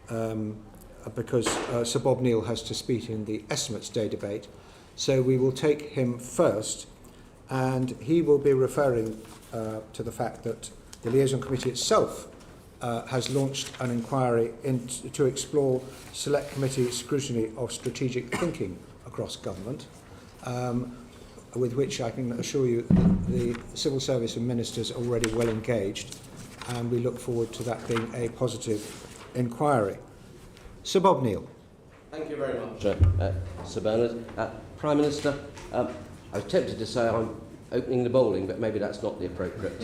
because Sir Bob Neal has to speak in the Estimates Day debate. So we will take him first, and he will be referring to the fact that the Liaison Committee itself has launched an inquiry to explore Select Committee scrutiny of strategic thinking across government, with which I can assure you that the civil service and ministers are already well engaged, and we look forward to that being a positive inquiry. Sir Bob Neal. Thank you very much, Sir Bernard. Prime Minister, I was tempted to say I'm opening the bowling, but maybe that's not the appropriate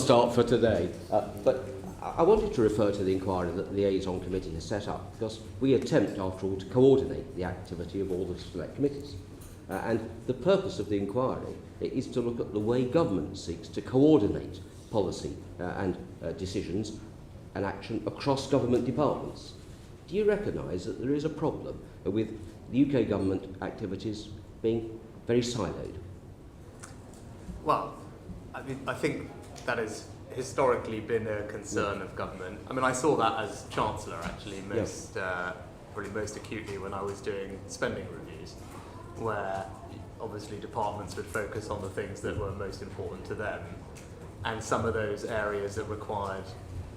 start for today. But I wanted to refer to the inquiry that the Liaison Committee has set up, because we attempt, after all, to coordinate the activity of all the select committees. And the purpose of the inquiry is to look at the way government seeks to coordinate policy and decisions and action across government departments. Do you recognise that there is a problem with the UK government activities being very siloed? Well, I think that has historically been a concern of government. I mean, I saw that as Chancellor, actually, probably most acutely when I was doing spending reviews, where obviously departments would focus on the things that were most important to them, and some of those areas that required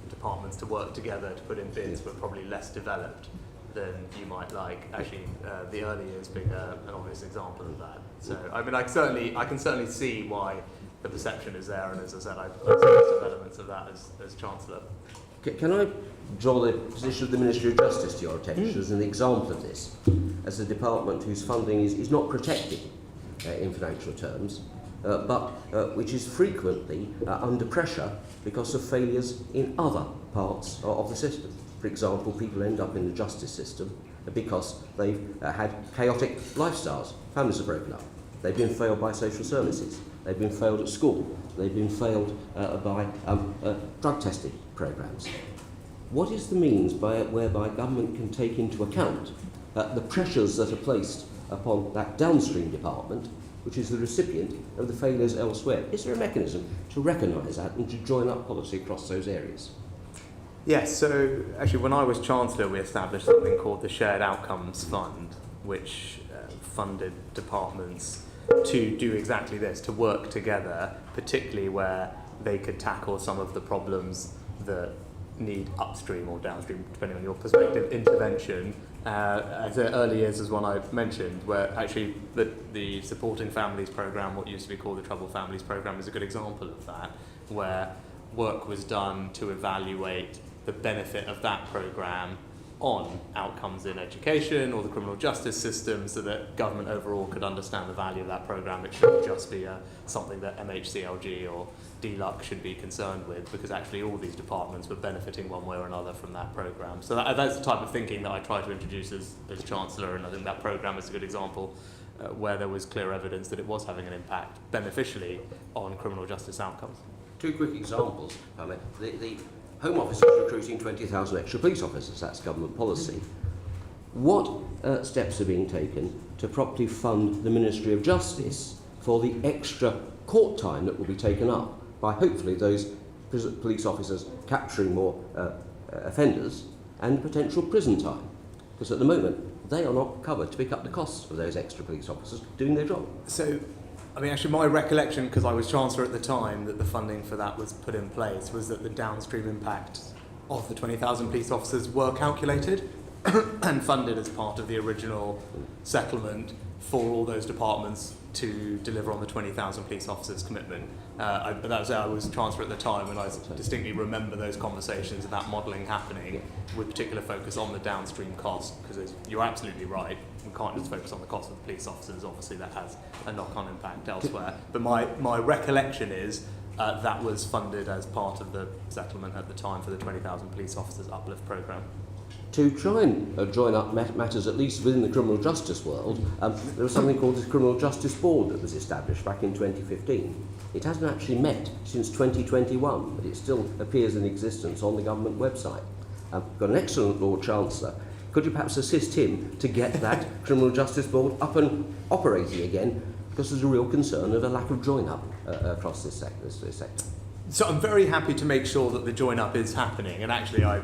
departments to work together to put in bids were probably less developed than you might like. Actually, the early years being an obvious example of that. So, I mean, I can certainly see why the perception is there, and as I said, I've seen some elements of that as Chancellor. Can I draw the position of the Ministry of Justice to your attention as an example of this, as a department whose funding is not protected in financial terms, but which is frequently under pressure because of failures in other parts of the system. For example, people end up in the justice system because they've had chaotic lifestyles. Families are broken up. They've been failed by social services. They've been failed at school. They've been failed by drug testing programmes. What is the means whereby government can take into account the pressures that are placed upon that downstream department, which is the recipient of the failures elsewhere? Is there a mechanism to recognise that and to join up policy across those areas? Yes, so actually when I was Chancellor we established something called the Shared Outcomes Fund, which funded departments to do exactly this, to work together, particularly where they could tackle some of the problems that need upstream or downstream, depending on your perspective, intervention. As early years as one I mentioned, where actually the Supporting Families programme, what used to be called the Troubled Families programme, is a good example of that, where work was done to evaluate the benefit of that programme on outcomes in education or the criminal justice system, so that government overall could understand the value of that programme. It shouldn't just be something that MHCLG or DLUC should be concerned with, because actually all these departments were benefiting one way or another from that programme. So that's the type of thinking that I try to introduce as Chancellor, and I think that programme is a good example where there was clear evidence that it was having an impact beneficially on criminal justice outcomes. Two quick examples. The Home Office is recruiting 20,000 extra police officers. That's government policy. What steps are being taken to properly fund the Ministry of Justice for the extra court time that will be taken up by hopefully those police officers capturing more offenders and potential prison time? Because at the moment they are not covered to pick up the costs of those extra police officers doing their job. So, I mean, actually my recollection, because I was Chancellor at the time that the funding for that was put in place, was that the downstream impact of the 20,000 police officers were calculated and funded as part of the original settlement for all those departments to deliver on the 20,000 police officers commitment. I was Chancellor at the time, and I distinctly remember those conversations and that modelling happening with particular focus on the downstream cost, because you're absolutely right, we can't just focus on the cost of the police officers. Obviously that has a knock-on impact elsewhere. But my recollection is that was funded as part of the settlement at the time for the 20,000 police officers uplift programme. To try and join up matters, at least within the criminal justice world, there was something called the Criminal Justice Board that was established back in 2015. It hasn't actually met since 2021, but it still appears in existence on the government website. We've got an excellent Lord Chancellor. Could you perhaps assist him to get that Criminal Justice Board up and operating again, because there's a real concern of a lack of join-up across this sector. So I'm very happy to make sure that the join-up is happening, and actually I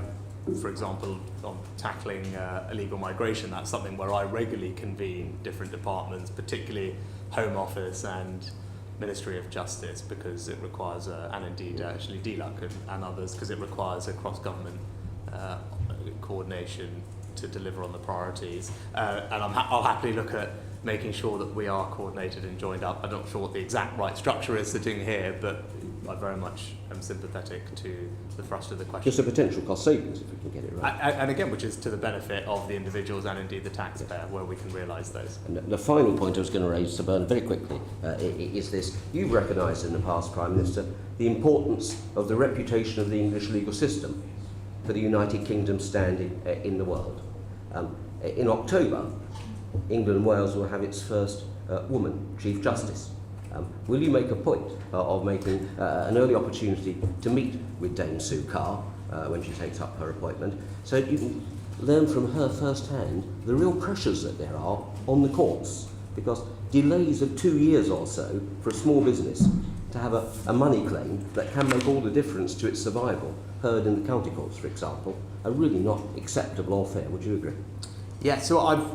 for example, on tackling illegal migration, that's something where I regularly convene different departments, particularly Home Office and Ministry of Justice, because it requires, and indeed actually DLUC and others, because it requires a cross-government coordination to deliver on the priorities. And I'll happily look at making sure that we are coordinated and joined up. I'm not sure what the exact right structure is sitting here, but I very much am sympathetic to the thrust of the question. Just a potential cost savings if we can get it right. And again, which is to the benefit of the individuals and indeed the taxpayer, where we can realise those. And the final point I was going to raise, Sir Bernard, very quickly, is this. You've recognised in the past, Prime Minister, the importance of the reputation of the English legal system for the United Kingdom's standing in the world. In October, England and Wales will have its first woman Chief Justice. Will you make a point of making an early opportunity to meet with Dame Sue Carr when she takes up her appointment, so that you can learn from her firsthand the real pressures that there are on the courts? Because delays of 2 years or so for a small business to have a money claim that can make all the difference to its survival, heard in the county courts, for example, are really not acceptable or fair. Would you agree? Yeah, so I've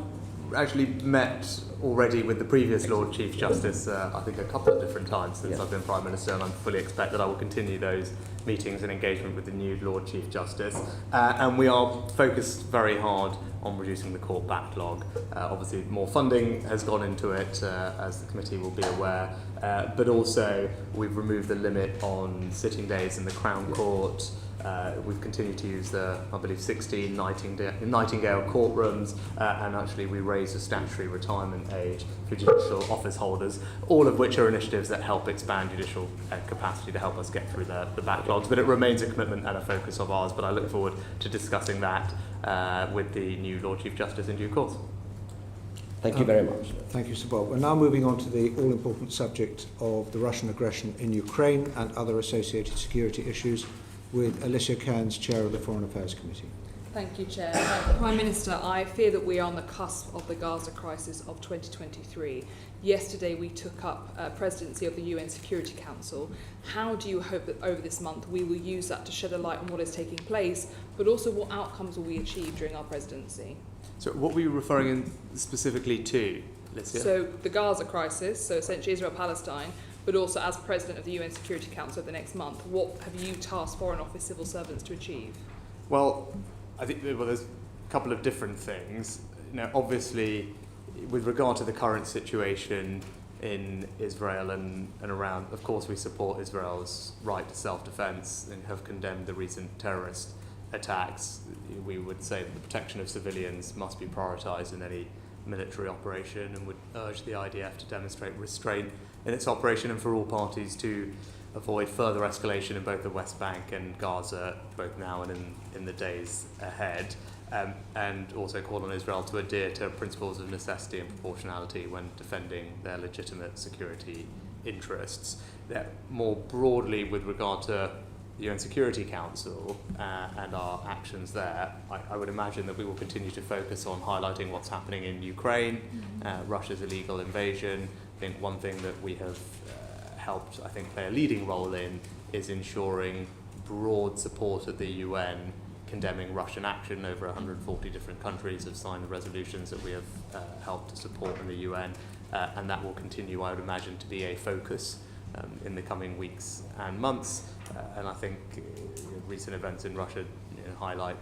actually met already with the previous Lord Chief Justice, I think a couple of different times since I've been Prime Minister, and I fully expect that I will continue those meetings and engagement with the new Lord Chief Justice. And we are focused very hard on reducing the court backlog. Obviously, more funding has gone into it, as the committee will be aware, but also we've removed the limit on sitting days in the Crown Court. We've continued to use the, I believe, 16 Nightingale courtrooms, and actually we raised the statutory retirement age for judicial office holders, all of which are initiatives that help expand judicial capacity to help us get through the backlogs. But it remains a commitment and a focus of ours, but I look forward to discussing that with the new Lord Chief Justice in due course. Thank you very much. Thank you, Sir Bob. We're now moving on to the all-important subject of the Russian aggression in Ukraine and other associated security issues, with Alicia Cairns, Chair of the Foreign Affairs Committee. Thank you, Chair. Prime Minister, I fear that we are on the cusp of the Gaza crisis of 2023. Yesterday we took up presidency of the UN Security Council. How do you hope that over this month we will use that to shed a light on what is taking place, but also what outcomes will we achieve during our presidency? So what were you referring specifically to, Alicia? So the Gaza crisis, so essentially Israel-Palestine, but also as President of the UN Security Council the next month, what have you tasked Foreign Office civil servants to achieve? Well, I think there's a couple of different things. Now, obviously, with regard to the current situation in Israel and around, of course, we support Israel's right to self-defense and have condemned the recent terrorist attacks. We would say that the protection of civilians must be prioritised in any military operation, and would urge the IDF to demonstrate restraint in its operation and for all parties to avoid further escalation in both the West Bank and Gaza, both now and in the days ahead, and also call on Israel to adhere to principles of necessity and proportionality when defending their legitimate security interests. More broadly, with regard to the UN Security Council and our actions there, I would imagine that we will continue to focus on highlighting what's happening in Ukraine, Russia's illegal invasion. I think one thing that we have helped, I think, play a leading role in is ensuring broad support at the UN condemning Russian action. Over 140 different countries have signed the resolutions that we have helped to support in the UN, and that will continue, I would imagine, to be a focus in the coming weeks and months. And I think recent events in Russia highlight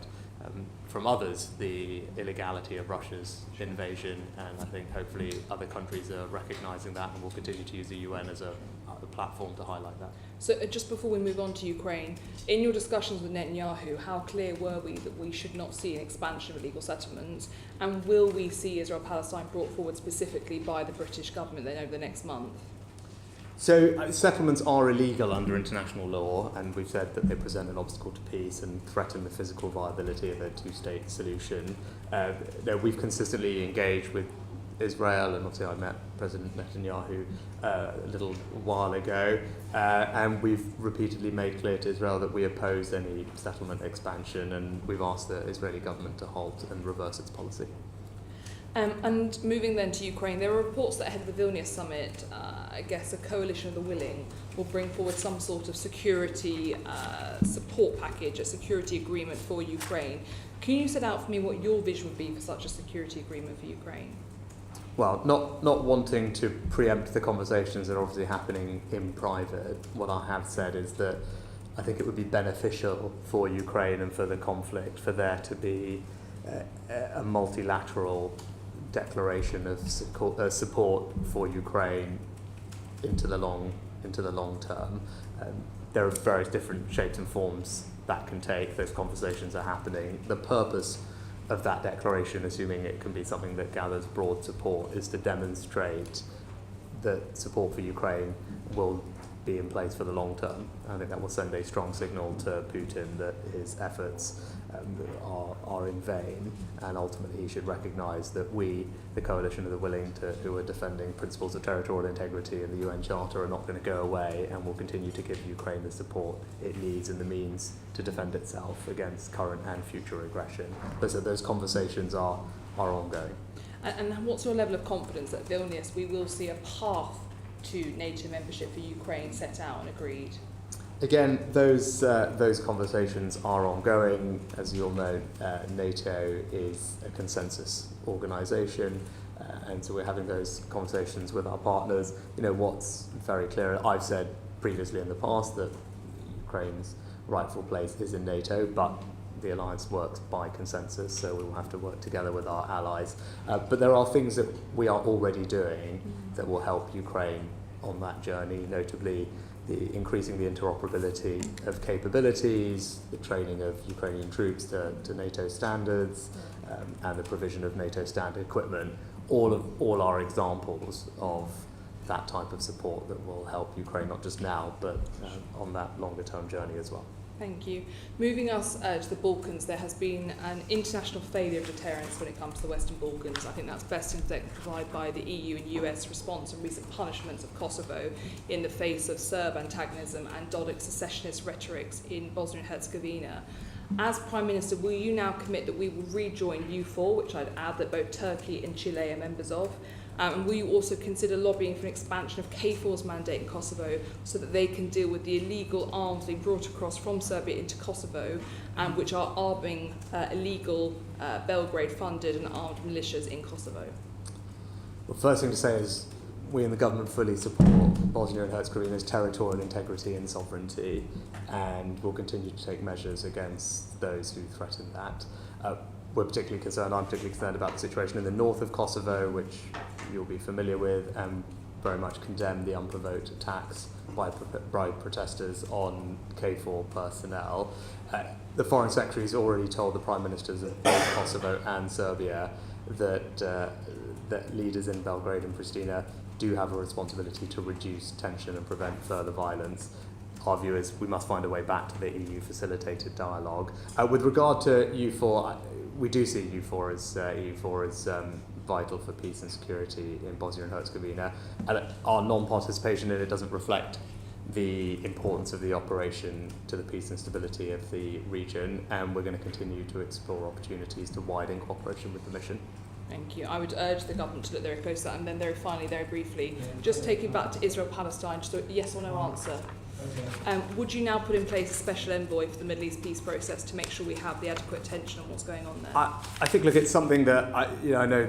from others the illegality of Russia's invasion, and I think hopefully other countries are recognising that and will continue to use the UN as a platform to highlight that. So just before we move on to Ukraine, in your discussions with Netanyahu, how clear were we that we should not see an expansion of illegal settlements, and will we see Israel-Palestine brought forward specifically by the British government then over the next month? So settlements are illegal under international law, and we've said that they present an obstacle to peace and threaten the physical viability of a two-state solution. We've consistently engaged with Israel, and obviously I met President Netanyahu a little while ago, and we've repeatedly made clear to Israel that we oppose any settlement expansion, and we've asked the Israeli government to halt and reverse its policy. And moving then to Ukraine, there are reports that ahead of the Vilnius summit, I guess a coalition of the willing will bring forward some sort of security support package, a security agreement for Ukraine. Can you set out for me what your vision would be for such a security agreement for Ukraine? Well, not wanting to preempt the conversations that are obviously happening in private, what I have said is that I think it would be beneficial for Ukraine and for the conflict for there to be a multilateral declaration of support for Ukraine into the long term. There are various different shapes and forms that can take. Those conversations are happening. The purpose of that declaration, assuming it can be something that gathers broad support, is to demonstrate that support for Ukraine will be in place for the long term. I think that will send a strong signal to Putin that his efforts are in vain, and ultimately he should recognise that we, the coalition of the willing who are defending principles of territorial integrity in the UN Charter, are not going to go away and will continue to give Ukraine the support it needs and the means to defend itself against current and future aggression. But so those conversations are ongoing. And what's your level of confidence that Vilnius we will see a path to NATO membership for Ukraine set out and agreed? Again, those conversations are ongoing. As you all know, NATO is a consensus organisation, and so we're having those conversations with our partners. You know, what's very clear, I've said previously in the past that Ukraine's rightful place is in NATO, but the alliance works by consensus, so we will have to work together with our allies. But there are things that we are already doing that will help Ukraine on that journey, notably increasing the interoperability of capabilities, the training of Ukrainian troops to NATO standards, and the provision of NATO standard equipment. All are examples of that type of support that will help Ukraine not just now, but on that longer term journey as well. Thank you. Moving us to the Balkans, there has been an international failure of deterrence when it comes to the Western Balkans. I think that's best exemplified by the EU and US response and recent punishments of Kosovo in the face of Serb antagonism and Dodik's secessionist rhetorics in Bosnia and Herzegovina. As Prime Minister, will you now commit that we will rejoin EUFOR, which I'd add that both Turkey and Chile are members of? And will you also consider lobbying for an expansion of KFOR's mandate in Kosovo so that they can deal with the illegal arms being brought across from Serbia into Kosovo, which are arming illegal Belgrade-funded and armed militias in Kosovo? Well, first thing to say is we in the government fully support Bosnia and Herzegovina's territorial integrity and sovereignty, and will continue to take measures against those who threaten that. I'm particularly concerned about the situation in the north of Kosovo, which you'll be familiar with, and very much condemn the unprovoked attacks by protesters on KFOR personnel. The Foreign Secretary has already told the Prime Ministers of both Kosovo and Serbia that leaders in Belgrade and Pristina do have a responsibility to reduce tension and prevent further violence. Our view is we must find a way back to the EU-facilitated dialogue. With regard to EUFOR, we do see EUFOR as vital for peace and security in Bosnia and Herzegovina. And our non-participation in it doesn't reflect the importance of the operation to the peace and stability of the region, and we're going to continue to explore opportunities to widen cooperation with the mission. Thank you. I would urge the government to look very close at that. And then very finally, very briefly, just taking back to Israel-Palestine, just a yes or no answer. Would you now put in place a special envoy for the Middle East peace process to make sure we have the adequate attention on what's going on there? I think, look, it's something that I know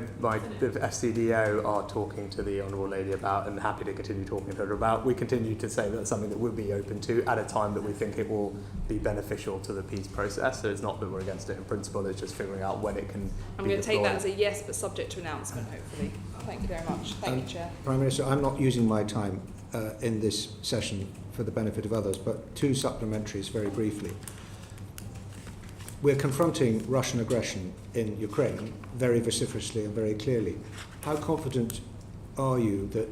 the FCDO are talking to the Honourable Lady about, and happy to continue talking to her about. We continue to say that's something that we'll be open to at a time that we think it will be beneficial to the peace process. So it's not that we're against it in principle, it's just figuring out when it can I'm be going to take that as deployed. a yes, but subject to announcement, hopefully. Thank you very much. Thank you, Chair. Prime Minister, I'm not using my time in this session for the benefit of others, but two supplementaries very briefly. We're confronting Russian aggression in Ukraine very vociferously and very clearly. How confident are you that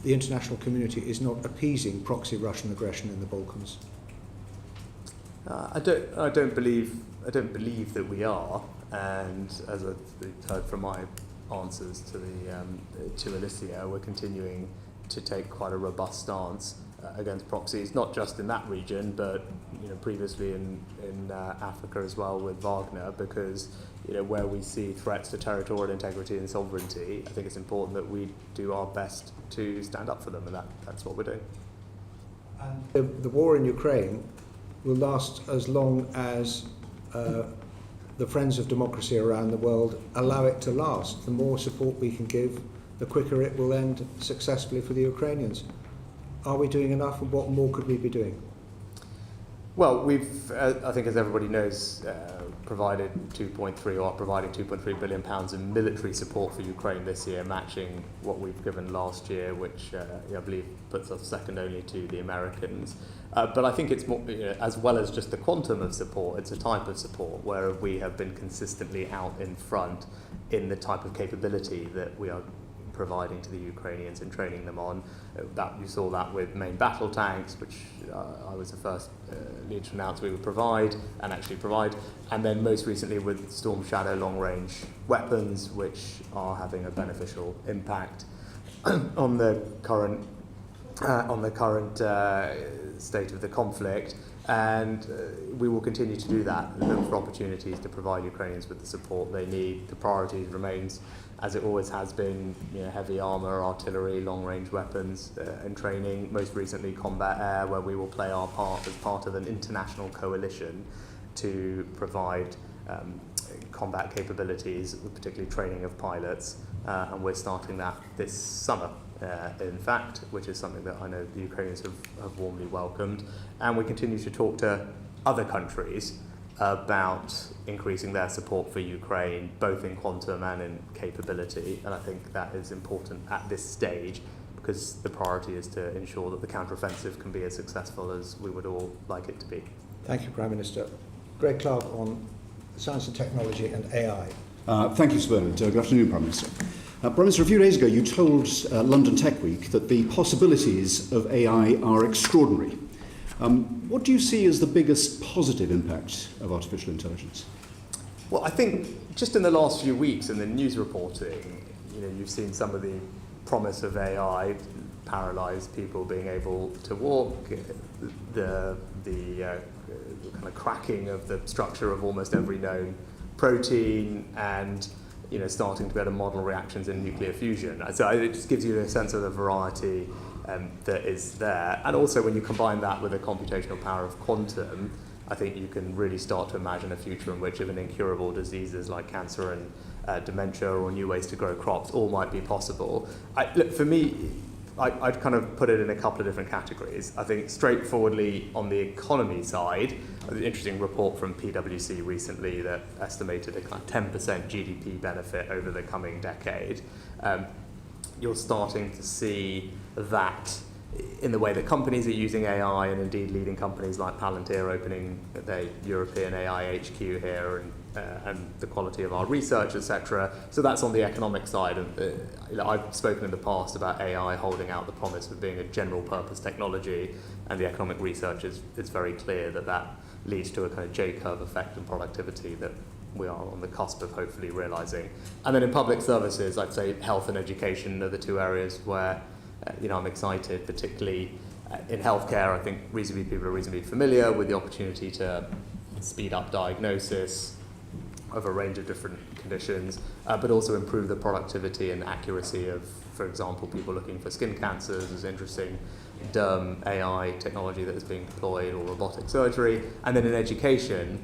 the international community is not appeasing proxy Russian aggression in the Balkans? I don't believe that we are, and as I've heard from my answers to Alicia, we're continuing to take quite a robust stance against proxies, not just in that region, but previously in Africa as well with Wagner, because where we see threats to territorial integrity and sovereignty, I think it's important that we do our best to stand up for them, and that's what we're doing. And the war in Ukraine will last as long as the friends of democracy around the world allow it to last. The more support we can give, the quicker it will end successfully for the Ukrainians. Are we doing enough, and what more could we be doing? Well, we've, I think as everybody knows, provided providing £2.3 billion in military support for Ukraine this year, matching what we've given last year, which I believe puts us second only to the Americans. But I think it's more, as well as just the quantum of support, it's a type of support where we have been consistently out in front in the type of capability that we are providing to the Ukrainians and training them on. That you saw that with main battle tanks, which I was the first leader to announce we would provide, and then most recently with Storm Shadow long-range weapons, which are having a beneficial impact on the current state of the conflict. And we will continue to do that, look for opportunities to provide Ukrainians with the support they need. The priority remains, as it always has been, heavy armour, artillery, long-range weapons and training. Most recently, combat air, where we will play our part as part of an international coalition to provide combat capabilities, particularly training of pilots. And we're starting that this summer. In fact, which is something that I know the Ukrainians have warmly welcomed. And we continue to talk to other countries about increasing their support for Ukraine, both in quantum and in capability. And I think that is important at this stage, because the priority is to ensure that the counteroffensive can be as successful as we would all like it to be. Thank you, Prime Minister. Greg Clark on science and technology and AI. Thank you, Sir Bernard. Good afternoon, Prime Minister. Prime Minister, a few days ago you told London Tech Week that the possibilities of AI are extraordinary. What do you see as the biggest positive impact of artificial intelligence? Well, I think just in the last few weeks in the news reporting, you've seen some of the promise of AI paralyze people being able to walk, the kind of cracking of the structure of almost every known protein, and starting to be able to model reactions in nuclear fusion. So it just gives you a sense of the variety that is there. And also when you combine that with the computational power of quantum, I think you can really start to imagine a future in which even incurable diseases like cancer and dementia or new ways to grow crops all might be possible. For me, I'd kind of put it in a couple of different categories. I think straightforwardly on the economy side, an interesting report from PwC recently that estimated a kind of 10% GDP benefit over the coming decade. You're starting to see that in the way that companies are using AI, and indeed leading companies like Palantir opening their European AI HQ here, and the quality of our research, etc. So that's on the economic side. I've spoken in the past about AI holding out the promise of being a general purpose technology, and the economic research is very clear that leads to a kind of J-curve effect in productivity that we are on the cusp of hopefully realising. And then in public services, I'd say health and education are the two areas where I'm excited, particularly in healthcare. I think people are reasonably familiar with the opportunity to speed up diagnosis of a range of different conditions, but also improve the productivity and accuracy of, for example, people looking for skin cancers. There's interesting derm AI technology that is being deployed, or robotic surgery. And then in education,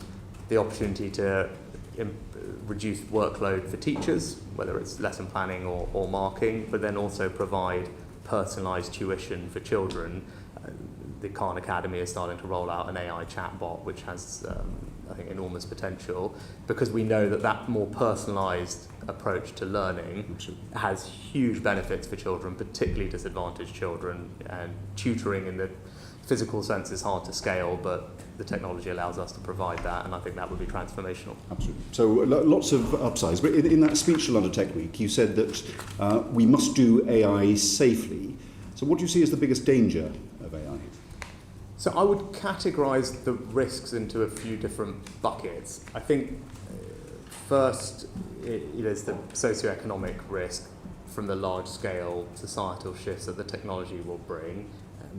the opportunity to reduce workload for teachers, whether it's lesson planning or marking, but then also provide personalised tuition for children. The Khan Academy is starting to roll out an AI chatbot, which has, I think, enormous potential, because we know that more personalised approach to learning has huge benefits for children, particularly disadvantaged children. And tutoring in the physical sense is hard to scale, but the technology allows us to provide that, and I think that would be transformational. Absolutely. So lots of upsides. But in that speech to London Tech Week, you said that we must do AI safely. So what do you see as the biggest danger of AI? So I would categorise the risks into a few different buckets. I think first, there's the socioeconomic risk from the large-scale societal shifts that the technology will bring.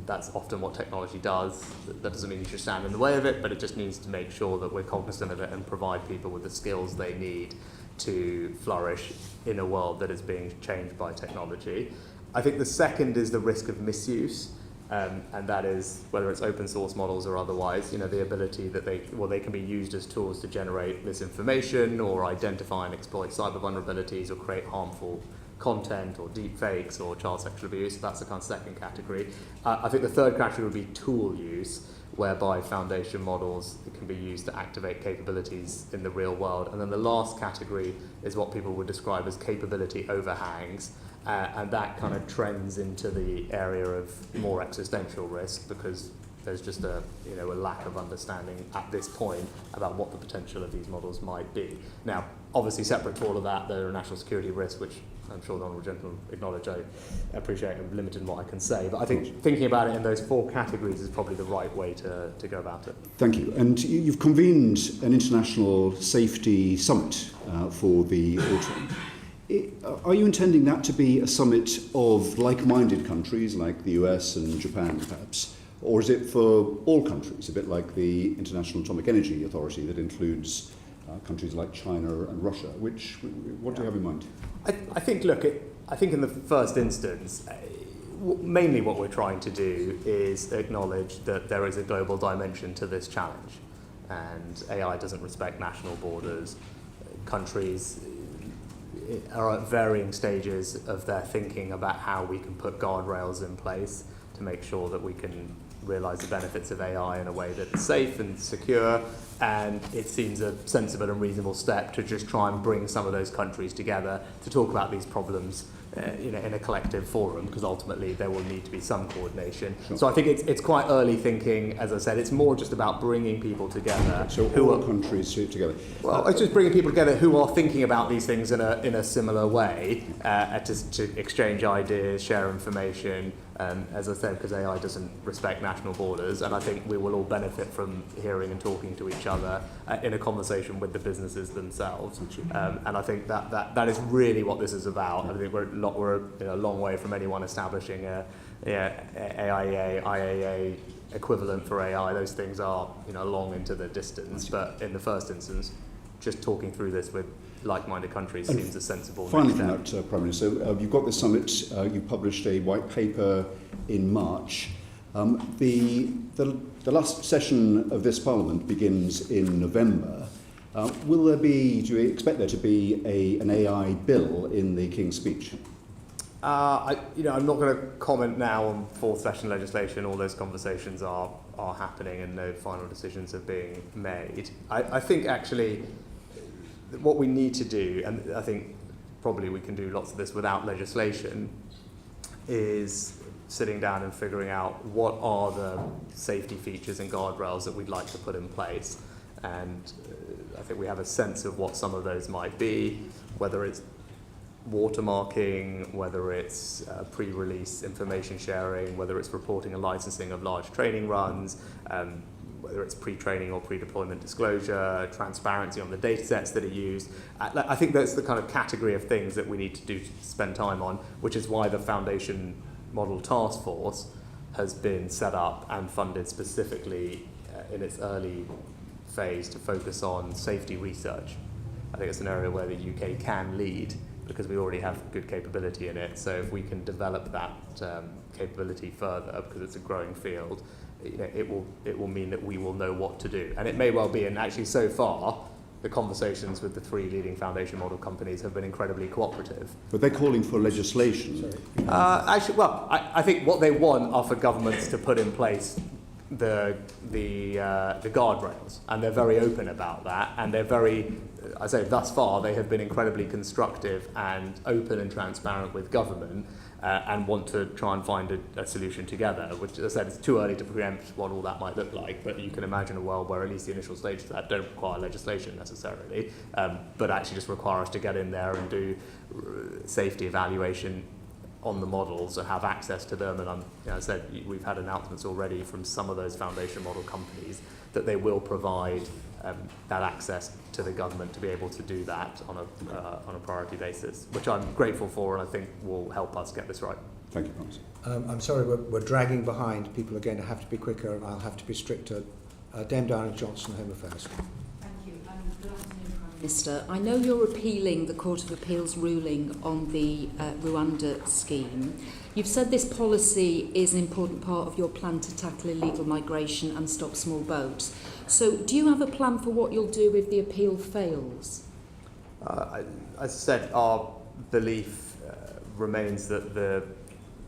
That's often what technology does. That doesn't mean you should stand in the way of it, but it just needs to make sure that we're cognizant of it and provide people with the skills they need to flourish in a world that is being changed by technology. I think the second is the risk of misuse, and that is whether it's open source models or otherwise, the ability that they can be used as tools to generate misinformation or identify and exploit cyber vulnerabilities or create harmful content or deep fakes or child sexual abuse. That's the kind of second category. I think the third category would be tool use, whereby foundation models can be used to activate capabilities in the real world. And then the last category is what people would describe as capability overhangs, and that kind of trends into the area of more existential risk, because there's just a lack of understanding at this point about what the potential of these models might be. Now, obviously separate to all of that, there are national security risks, which I'm sure the Honourable Gentleman acknowledge. I appreciate I'm limited in what I can say, but I think thinking about it in those four categories is probably the right way to go about it. Thank you. And you've convened an international safety summit for the autumn. Are you intending that to be a summit of like-minded countries like the US and Japan, perhaps? Or is it for all countries, a bit like the International Atomic Energy Authority that includes countries like China and Russia? What do you have in mind? I think in the first instance, mainly what we're trying to do is acknowledge that there is a global dimension to this challenge, and AI doesn't respect national borders. Countries are at varying stages of their thinking about how we can put guardrails in place to make sure that we can realise the benefits of AI in a way that's safe and secure, and it seems a sensible and reasonable step to just try and bring some of those countries together to talk about these problems in a collective forum, because ultimately there will need to be some coordination. Sure. So I think it's quite early thinking. As I said, it's more just about bringing people together. So all countries together? Well, it's just bringing people together who are thinking about these things in a similar way, to exchange ideas, share information, as I said, because AI doesn't respect national borders, and I think we will all benefit from hearing and talking to each other in a conversation with the businesses themselves. And I think that is really what this is about. I think we're a long way from anyone establishing a AIEA, IAA equivalent for AI. Those things are long into the distance, but in the first instance, just talking through this with like-minded countries seems a sensible finally next from that, Prime Minister, you've got this summit, you published a white paper in March. The last session of this Parliament begins in November. Do you expect there to be an AI bill in the King's speech? I'm not going to comment now on fourth session legislation. All those conversations are happening and no final decisions are being made. I think actually what we need to do, and I think probably we can do lots of this without legislation, is sitting down and figuring out what are the safety features and guardrails that we'd like to put in place. And I think we have a sense of what some of those might be, whether it's watermarking, whether it's pre-release information sharing, whether it's reporting and licensing of large training runs, whether it's pre-training or pre-deployment disclosure, transparency on the data sets that are used. I think that's the kind of category of things that we need to spend time on, which is why the Foundation Model Task Force has been set up and funded specifically in its early phase to focus on safety research. I think it's an area where the UK can lead because we already have good capability in it. So if we can develop that capability further, because it's a growing field, it will mean that we will know what to do. And it may well be, and actually so far, the conversations with the three leading foundation model companies have been incredibly cooperative. But they're calling for legislation. I think what they want are for governments to put in place the guardrails, and they're very open about that, and they're very, I say thus far, they have been incredibly constructive and open and transparent with government, and want to try and find a solution together, which, as I said, it's too early to preempt what all that might look like, but you can imagine a world where at least the initial stages of that don't require legislation necessarily, but actually just require us to get in there and do safety evaluation on the models and have access to them. And as I said, we've had announcements already from some of those foundation model companies that they will provide that access to the government to be able to do that on a priority basis, which I'm grateful for and I think will help us get this right. Thank you, Prime Minister. I'm sorry, we're dragging behind. People are going to have to be quicker, and I'll have to be stricter. Dame Diana Johnson, Home Affairs. Thank you. Good afternoon, Prime Minister. I know you're appealing the Court of Appeal's ruling on the Rwanda scheme. You've said this policy is an important part of your plan to tackle illegal migration and stop small boats. So do you have a plan for what you'll do if the appeal fails? As I said, our belief remains that the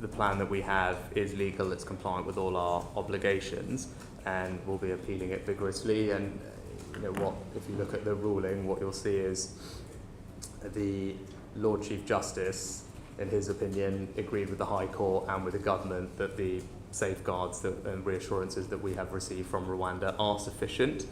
plan that we have is legal, it's compliant with all our obligations, and we'll be appealing it vigorously. And if you look at the ruling, what you'll see is the Lord Chief Justice, in his opinion, agreed with the High Court and with the government that the safeguards and reassurances that we have received from Rwanda are sufficient.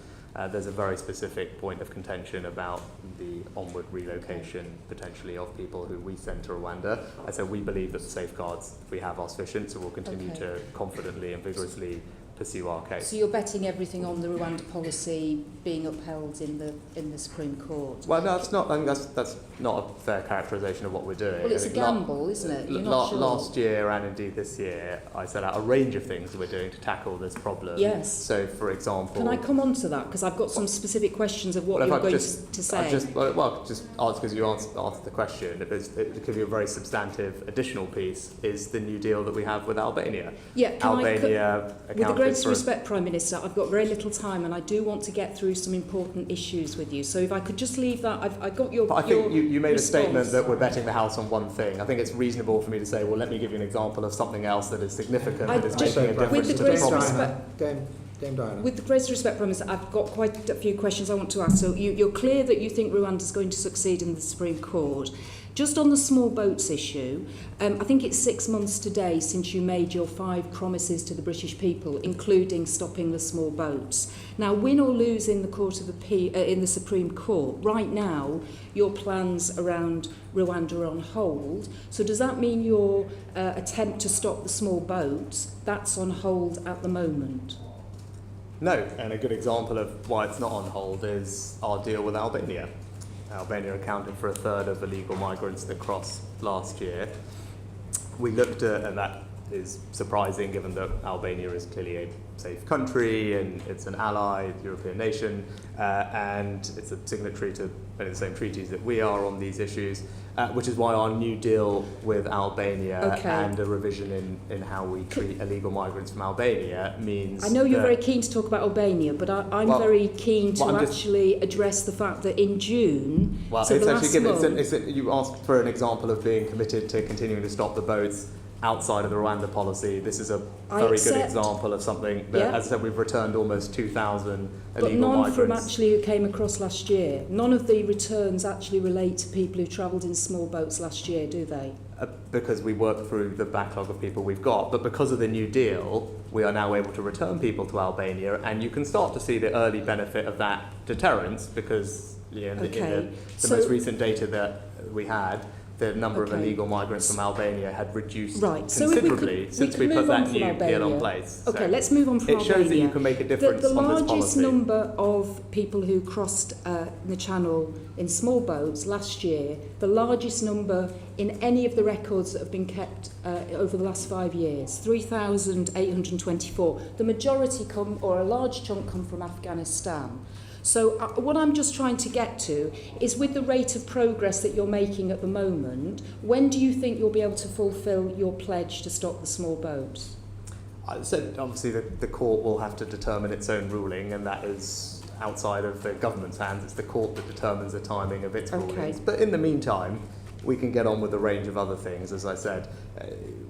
There's a very specific point of contention about the onward relocation, potentially, of people who we send to Rwanda. And so we believe that the safeguards we have are sufficient, so we'll continue to confidently and vigorously pursue our case. So you're betting everything on the Rwanda policy being upheld in the Supreme Court? Well, no, that's not. I think that's not a fair characterisation of what we're doing. Well, it's a gamble, isn't it? You're not sure. Last year and indeed this year, I set out a range of things that we're doing to tackle this problem. Yes. So, for example, can I come on to that, because I've got some specific questions of what you're going to say. Just answer, because you answered the question. It could be a very substantive additional piece. Is the new deal that we have with Albania? Yeah. Albania with the greatest respect, Prime Minister, I've got very little time, and I do want to get through some important issues with you. So if I could just leave that, I've got your. But I think you made response. A statement that we're betting the house on one thing. I think it's reasonable for me to say, well, let me give you an example of something else that is significant, that is making a difference with the to the greatest problem. respect, Dame Diana. With the greatest respect, Prime Minister, I've got quite a few questions I want to ask. So you're clear that you think Rwanda's going to succeed in the Supreme Court. Just on the small boats issue, I think it's 6 months today since you made your 5 promises to the British people, including stopping the small boats. Now, win or lose in the Court of Appeal, in the Supreme Court, right now, your plans around Rwanda are on hold. So does that mean your attempt to stop the small boats, that's on hold at the moment? No, and a good example of why it's not on hold is our deal with Albania. Albania accounted for 1/3 of illegal migrants that crossed last year. We looked at, and that is surprising given that Albania is clearly a safe country and it's an ally, European nation, and it's a signatory to many of the same treaties that we are on these issues, which is why our new deal with Albania and a revision in how we treat illegal migrants from Albania means. I know you're very keen to talk about Albania, but I'm very keen to actually address the fact that in June, you asked for an example of being committed to continuing to stop the boats outside of the Rwanda policy. This is a very good example of something that, as I said, we've returned almost 2,000 illegal migrants. But none from actually who came across last year. None of the returns actually relate to people who travelled in small boats last year, do they? Because we work through the backlog of people we've got. But because of the new deal, we are now able to return people to Albania, and you can start to see the early benefit of that deterrence, because in the most recent data that we had, the number of illegal migrants from Albania had reduced considerably since we put that new deal in place. Okay, let's move on from Albania. It shows that you can make a difference on this policy. The largest number of people who crossed the Channel in small boats last year, the largest number in any of the records that have been kept over the last 5 years, 3,824. The majority or a large chunk come from Afghanistan. So what I'm just trying to get to is, with the rate of progress that you're making at the moment, when do you think you'll be able to fulfil your pledge to stop the small boats? So obviously the court will have to determine its own ruling, and that is outside of the government's hands. It's the court that determines the timing of its rulings. But in the meantime, we can get on with a range of other things, as I said.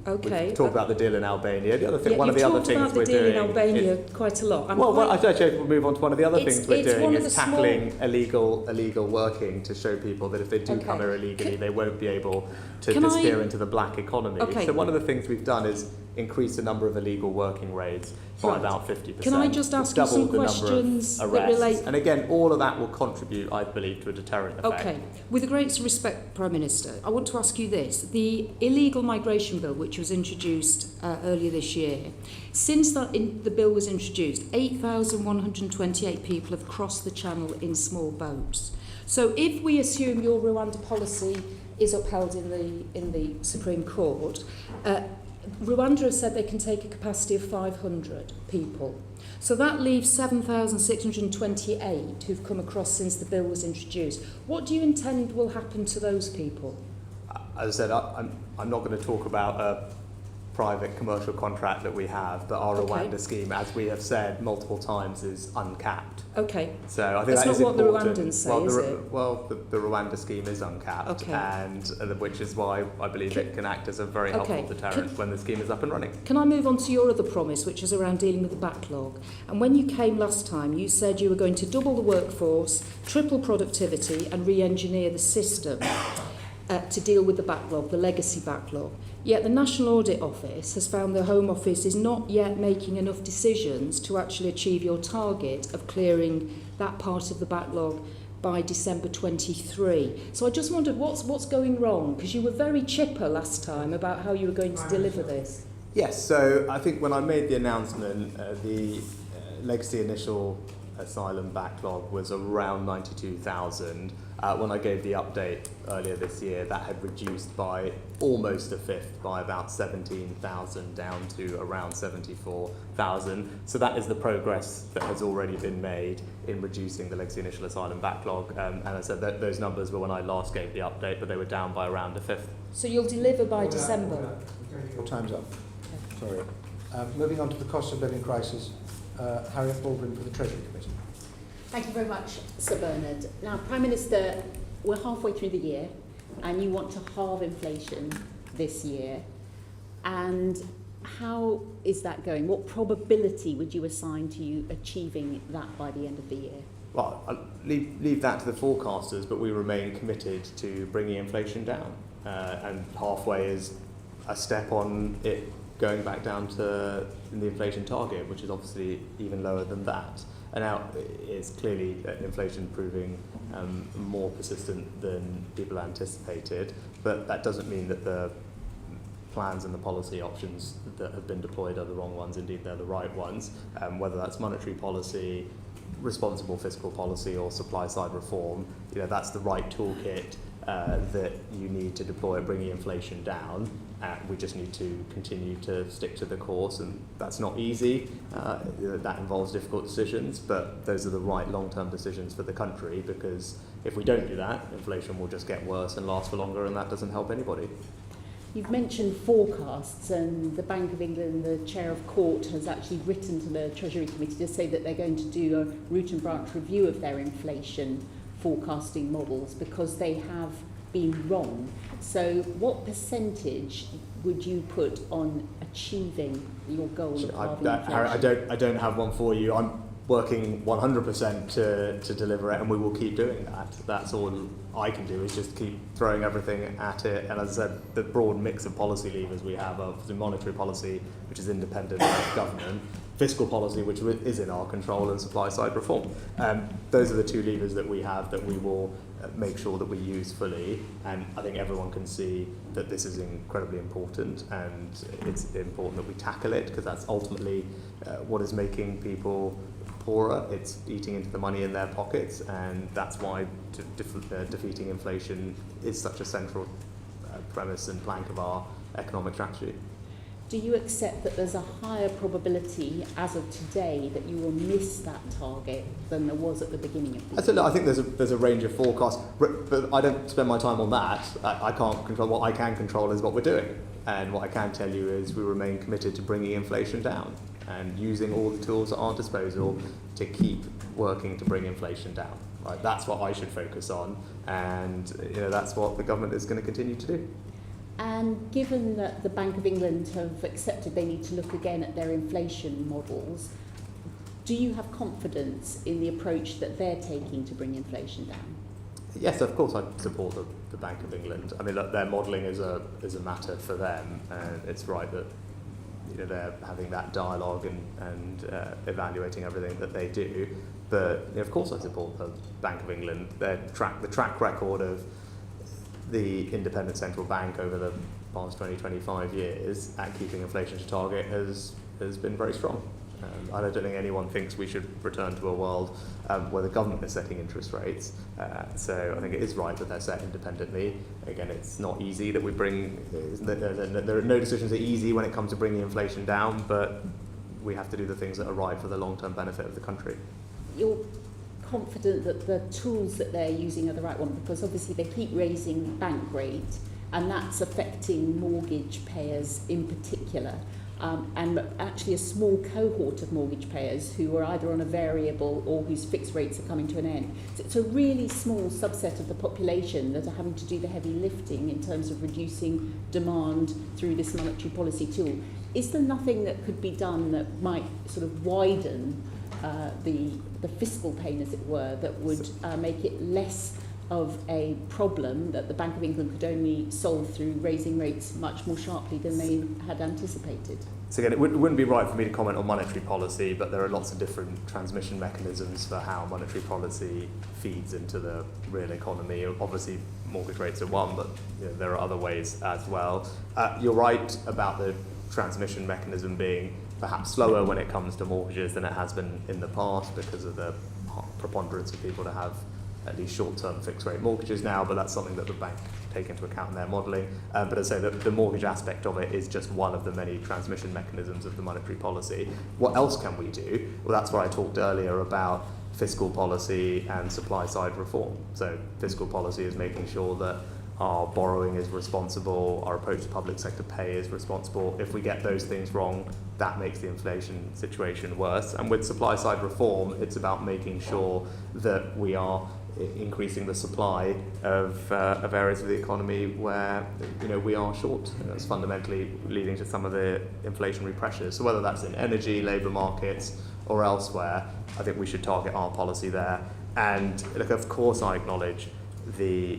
We talk about the deal in Albania. The other thing, one of the other things we're doing. You've talked about the deal in Albania quite a lot. Actually, we'll move on to one of the other things we're doing is tackling illegal working, to show people that if they do come here illegally, they won't be able to disappear into the black economy. So one of the things we've done is increase the number of illegal working raids by about 50%. Can I just ask you some questions that relate? And again, all of that will contribute, I believe, to a deterrent effect. Okay. With the greatest respect, Prime Minister, I want to ask you this. The illegal migration bill, which was introduced earlier this year, since the bill was introduced, 8,128 people have crossed the Channel in small boats. So if we assume your Rwanda policy is upheld in the Supreme Court, Rwanda has said they can take a capacity of 500 people. So that leaves 7,628 who've come across since the bill was introduced. What do you intend will happen to those people? As I said, I'm not going to talk about a private commercial contract that we have, but our Okay. Rwanda scheme, as we have said multiple times, is uncapped. Okay. So I think That's that is not what the important. Rwandans say, well, is it? Well, the Rwanda scheme is uncapped, Okay. and which is why I believe it can act as a very helpful Okay. deterrent when the scheme is up and running. Can I move on to your other promise, which is around dealing with the backlog? And when you came last time, you said you were going to double the workforce, triple productivity, and re-engineer the system to deal with the backlog, the legacy backlog. Yet the National Audit Office has found the Home Office is not yet making enough decisions to actually achieve your target of clearing that part of the backlog by December 23. So I just wondered what's going wrong, because you were very chipper last time about how you were going to deliver this. Yes, so I think when I made the announcement, the legacy initial asylum backlog was around 92,000. When I gave the update earlier this year, that had reduced by almost a fifth, by about 17,000 down to around 74,000. So that is the progress that has already been made in reducing the legacy initial asylum backlog. And I said that those numbers were when I last gave the update, but they were down by around a fifth. So you'll deliver by December? Your time's up. Sorry. Moving on to the cost of living crisis, Harriet Baldwin for the Treasury Committee. Thank you very much, Sir Bernard. Now, Prime Minister, we're halfway through the year and you want to halve inflation this year. And how is that going? What probability would you assign to you achieving that by the end of the year? Well, I'll leave that to the forecasters, but we remain committed to bringing inflation down. And halfway is a step on it going back down to the inflation target, which is obviously even lower than that. And now it's clearly inflation proving more persistent than people anticipated, but that doesn't mean that the plans and the policy options that have been deployed are the wrong ones. Indeed, they're the right ones, whether that's monetary policy, responsible fiscal policy, or supply side reform. You know, that's the right toolkit that you need to deploy bringing inflation down. We just need to continue to stick to the course, and that's not easy. That involves difficult decisions, but those are the right long-term decisions for the country, because if we don't do that, inflation will just get worse and last for longer, and that doesn't help anybody. You've mentioned forecasts, and the Bank of England, the Chair of Court, has actually written to the Treasury Committee to say that they're going to do a root and branch review of their inflation forecasting models because they have been wrong. So what percentage would you put on achieving your goal of halving inflation? I don't have one for you. I'm working 100% to deliver it, and we will keep doing that. That's all I can do, is just keep throwing everything at it. And as I said, the broad mix of policy levers we have are the monetary policy, which is independent of government, fiscal policy, which is in our control, and supply side reform. Those are the two levers that we have that we will make sure that we use fully. And I think everyone can see that this is incredibly important, and it's important that we tackle it, because that's ultimately what is making people poorer. It's eating into the money in their pockets, and that's why defeating inflation is such a central premise and plank of our economic strategy. Do you accept that there's a higher probability as of today that you will miss that target than there was at the beginning of the year? I think there's a range of forecasts, but I don't spend my time on that. I can't control. What I can control is what we're doing, and what I can tell you is we remain committed to bringing inflation down and using all the tools at our disposal to keep working to bring inflation down. Right? That's what I should focus on, and that's what the government is going to continue to do. And given that the Bank of England have accepted they need to look again at their inflation models, do you have confidence in the approach that they're taking to bring inflation down? Yes, of course I support the Bank of England. I mean, look, their modelling is a matter for them, and it's right that they're having that dialogue and evaluating everything that they do. But of course I support the Bank of England. The track record of the independent central bank over the past 20-25 years at keeping inflation to target has been very strong. I don't think anyone thinks we should return to a world where the government is setting interest rates. So I think it is right that they're set independently. Again, it's not easy that we bring, there are no decisions that are easy when it comes to bringing inflation down, but we have to do the things that are right for the long-term benefit of the country. You're confident that the tools that they're using are the right one, because obviously they keep raising bank rate, and that's affecting mortgage payers in particular. And actually a small cohort of mortgage payers who are either on a variable or whose fixed rates are coming to an end. So it's a really small subset of the population that are having to do the heavy lifting in terms of reducing demand through this monetary policy tool. Is there nothing that could be done that might sort of widen the fiscal pain, as it were, that would make it less of a problem that the Bank of England could only solve through raising rates much more sharply than they had anticipated? So again, it wouldn't be right for me to comment on monetary policy, but there are lots of different transmission mechanisms for how monetary policy feeds into the real economy. Obviously, mortgage rates are one, but there are other ways as well. You're right about the transmission mechanism being perhaps slower when it comes to mortgages than it has been in the past because of the preponderance of people to have at least short-term fixed-rate mortgages now, but that's something that the bank take into account in their modelling. But as I say, the mortgage aspect of it is just one of the many transmission mechanisms of the monetary policy. What else can we do? Well, that's where I talked earlier about fiscal policy and supply-side reform. So fiscal policy is making sure that our borrowing is responsible, our approach to public sector pay is responsible. If we get those things wrong, that makes the inflation situation worse. And with supply-side reform, it's about making sure that we are increasing the supply of areas of the economy where we are short. That's fundamentally leading to some of the inflationary pressures. So whether that's in energy, labour markets, or elsewhere, I think we should target our policy there. And look, of course, I acknowledge the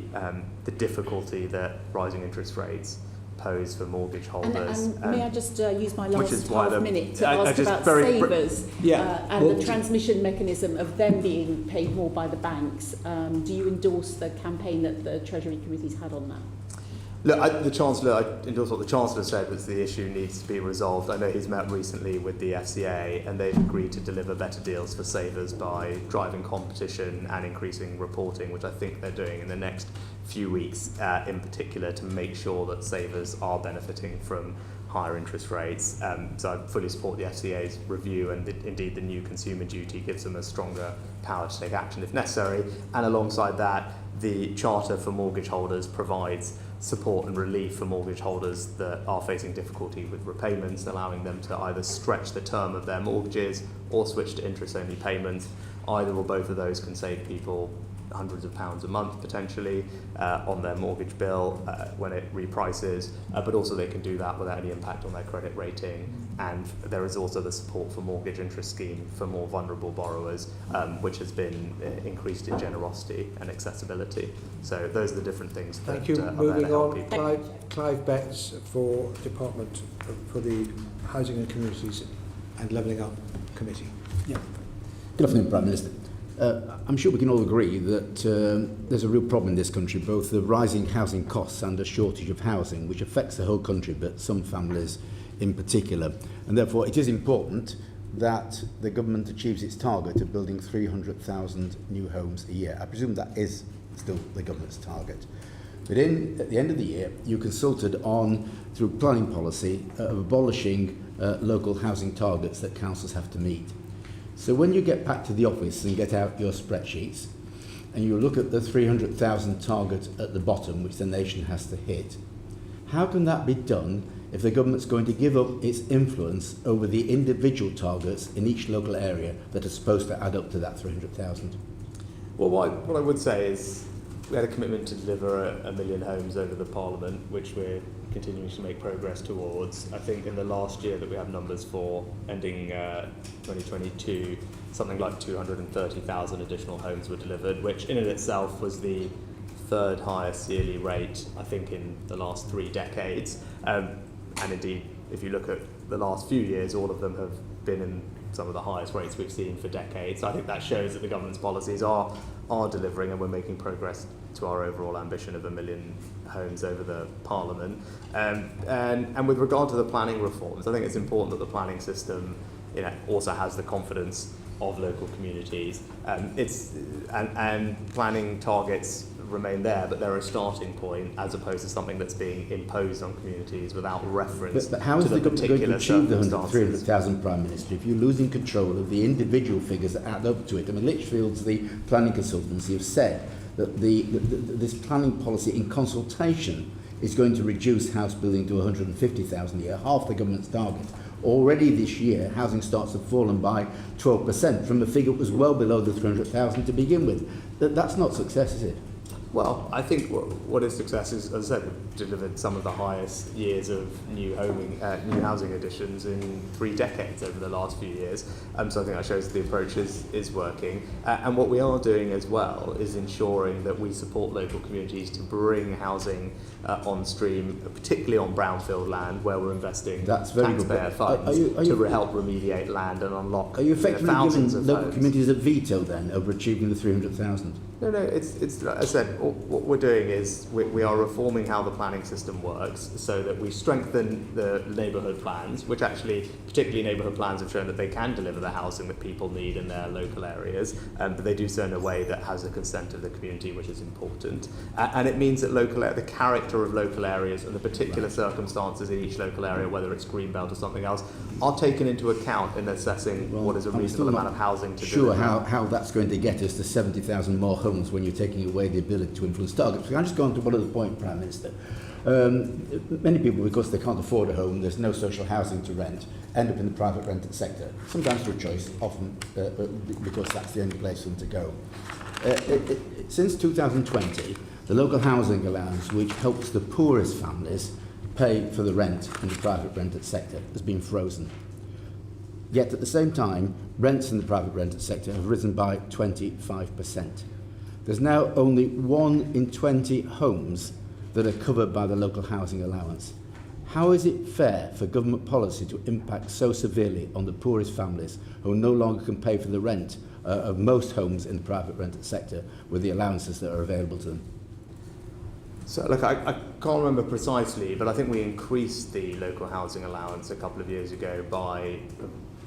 difficulty that rising interest rates pose for mortgage holders. And may I just use my last half minute to ask about savers and the transmission mechanism of them being paid more by the banks. Do you endorse the campaign that the Treasury Committee's had on that? Look, I endorse what the Chancellor said, was the issue needs to be resolved. I know he's met recently with the FCA and they've agreed to deliver better deals for savers by driving competition and increasing reporting, which I think they're doing in the next few weeks in particular to make sure that savers are benefiting from higher interest rates. So I fully support the FCA's review, and indeed the new consumer duty gives them a stronger power to take action if necessary. And alongside that, the Charter for mortgage holders provides support and relief for mortgage holders that are facing difficulty with repayments, allowing them to either stretch the term of their mortgages or switch to interest-only payments. Either or both of those can save people hundreds of pounds a month potentially on their mortgage bill when it reprices, but also they can do that without any impact on their credit rating. And there is also the support for mortgage interest scheme for more vulnerable borrowers, which has been increased in generosity and accessibility. So those are the different things that Thank you. are Moving there to help on, people. Clive Betts for Department for the Housing and Communities and Levelling Up Committee. Yeah. Good afternoon, Prime Minister. I'm sure we can all agree that there's a real problem in this country, both the rising housing costs and a shortage of housing, which affects the whole country, but some families in particular. And therefore, it is important that the government achieves its target of building 300,000 new homes a year. I presume that is still the government's target. But at the end of the year, you consulted on, through planning policy, of abolishing local housing targets that councils have to meet. So when you get back to the office and get out your spreadsheets and you look at the 300,000 target at the bottom, which the nation has to hit, how can that be done if the government's going to give up its influence over the individual targets in each local area that are supposed to add up to that 300,000? Well, what I would say is we had a commitment to deliver 1 million homes over the Parliament, which we're continuing to make progress towards. I think in the last year that we have numbers for, ending 2022, something like 230,000 additional homes were delivered, which in and itself was the third highest yearly rate, I think, in the last 3 decades. And indeed, if you look at the last few years, all of them have been in some of the highest rates we've seen for decades. So I think that shows that the government's policies are delivering, and we're making progress to our overall ambition of 1 million homes over the Parliament. And with regard to the planning reforms, I think it's important that the planning system also has the confidence of local communities. And planning targets remain there, but they're a starting point as opposed to something that's being imposed on communities without reference But how is to the the government going to particular achieve the circumstances. 300,000, Prime Minister, if you're losing control of the individual figures that add up to it? I mean, Litchfield's, the planning consultancy, have said that this planning policy in consultation is going to reduce house building to 150,000 a year, half the government's target. Already this year, housing starts have fallen by 12% from a figure that was well below the 300,000 to begin with. That's not success, is it? Well, I think what is success is, as I said, we've delivered some of the highest years of new housing additions in 3 decades over the last few years. So I think that shows the approach is working. And what we are doing as well is ensuring that we support local communities to bring housing on stream, particularly on brownfield land where we're investing taxpayer funds to help remediate land and unlock Are you effectively thousands giving of local homes. communities a veto then over achieving the 300,000? No, it's as I said, what we're doing is we are reforming how the planning system works so that we strengthen the neighbourhood plans, which actually, particularly neighbourhood plans, have shown that they can deliver the housing that people need in their local areas, but they do so in a way that has the consent of the community, which is important. And it means that the character of local areas and the particular circumstances in each local area, whether it's greenbelt or something else, are taken into account in assessing what is a reasonable amount of housing to sure deliver. how that's going to get us to 70,000 more homes when you're taking away the ability to influence targets. Can I just go on to one other point, Prime Minister? Many people, because they can't afford a home, there's no social housing to rent, end up in the private rented sector, sometimes through choice, often because that's the only place for them to go. Since 2020, the local housing allowance, which helps the poorest families pay for the rent in the private rented sector, has been frozen. Yet at the same time, rents in the private rented sector have risen by 25%. There's now only 1 in 20 homes that are covered by the local housing allowance. How is it fair for government policy to impact so severely on the poorest families who no longer can pay for the rent of most homes in the private rented sector with the allowances that are available to them? So, look, I can't remember precisely, but I think we increased the local housing allowance a couple of years ago by a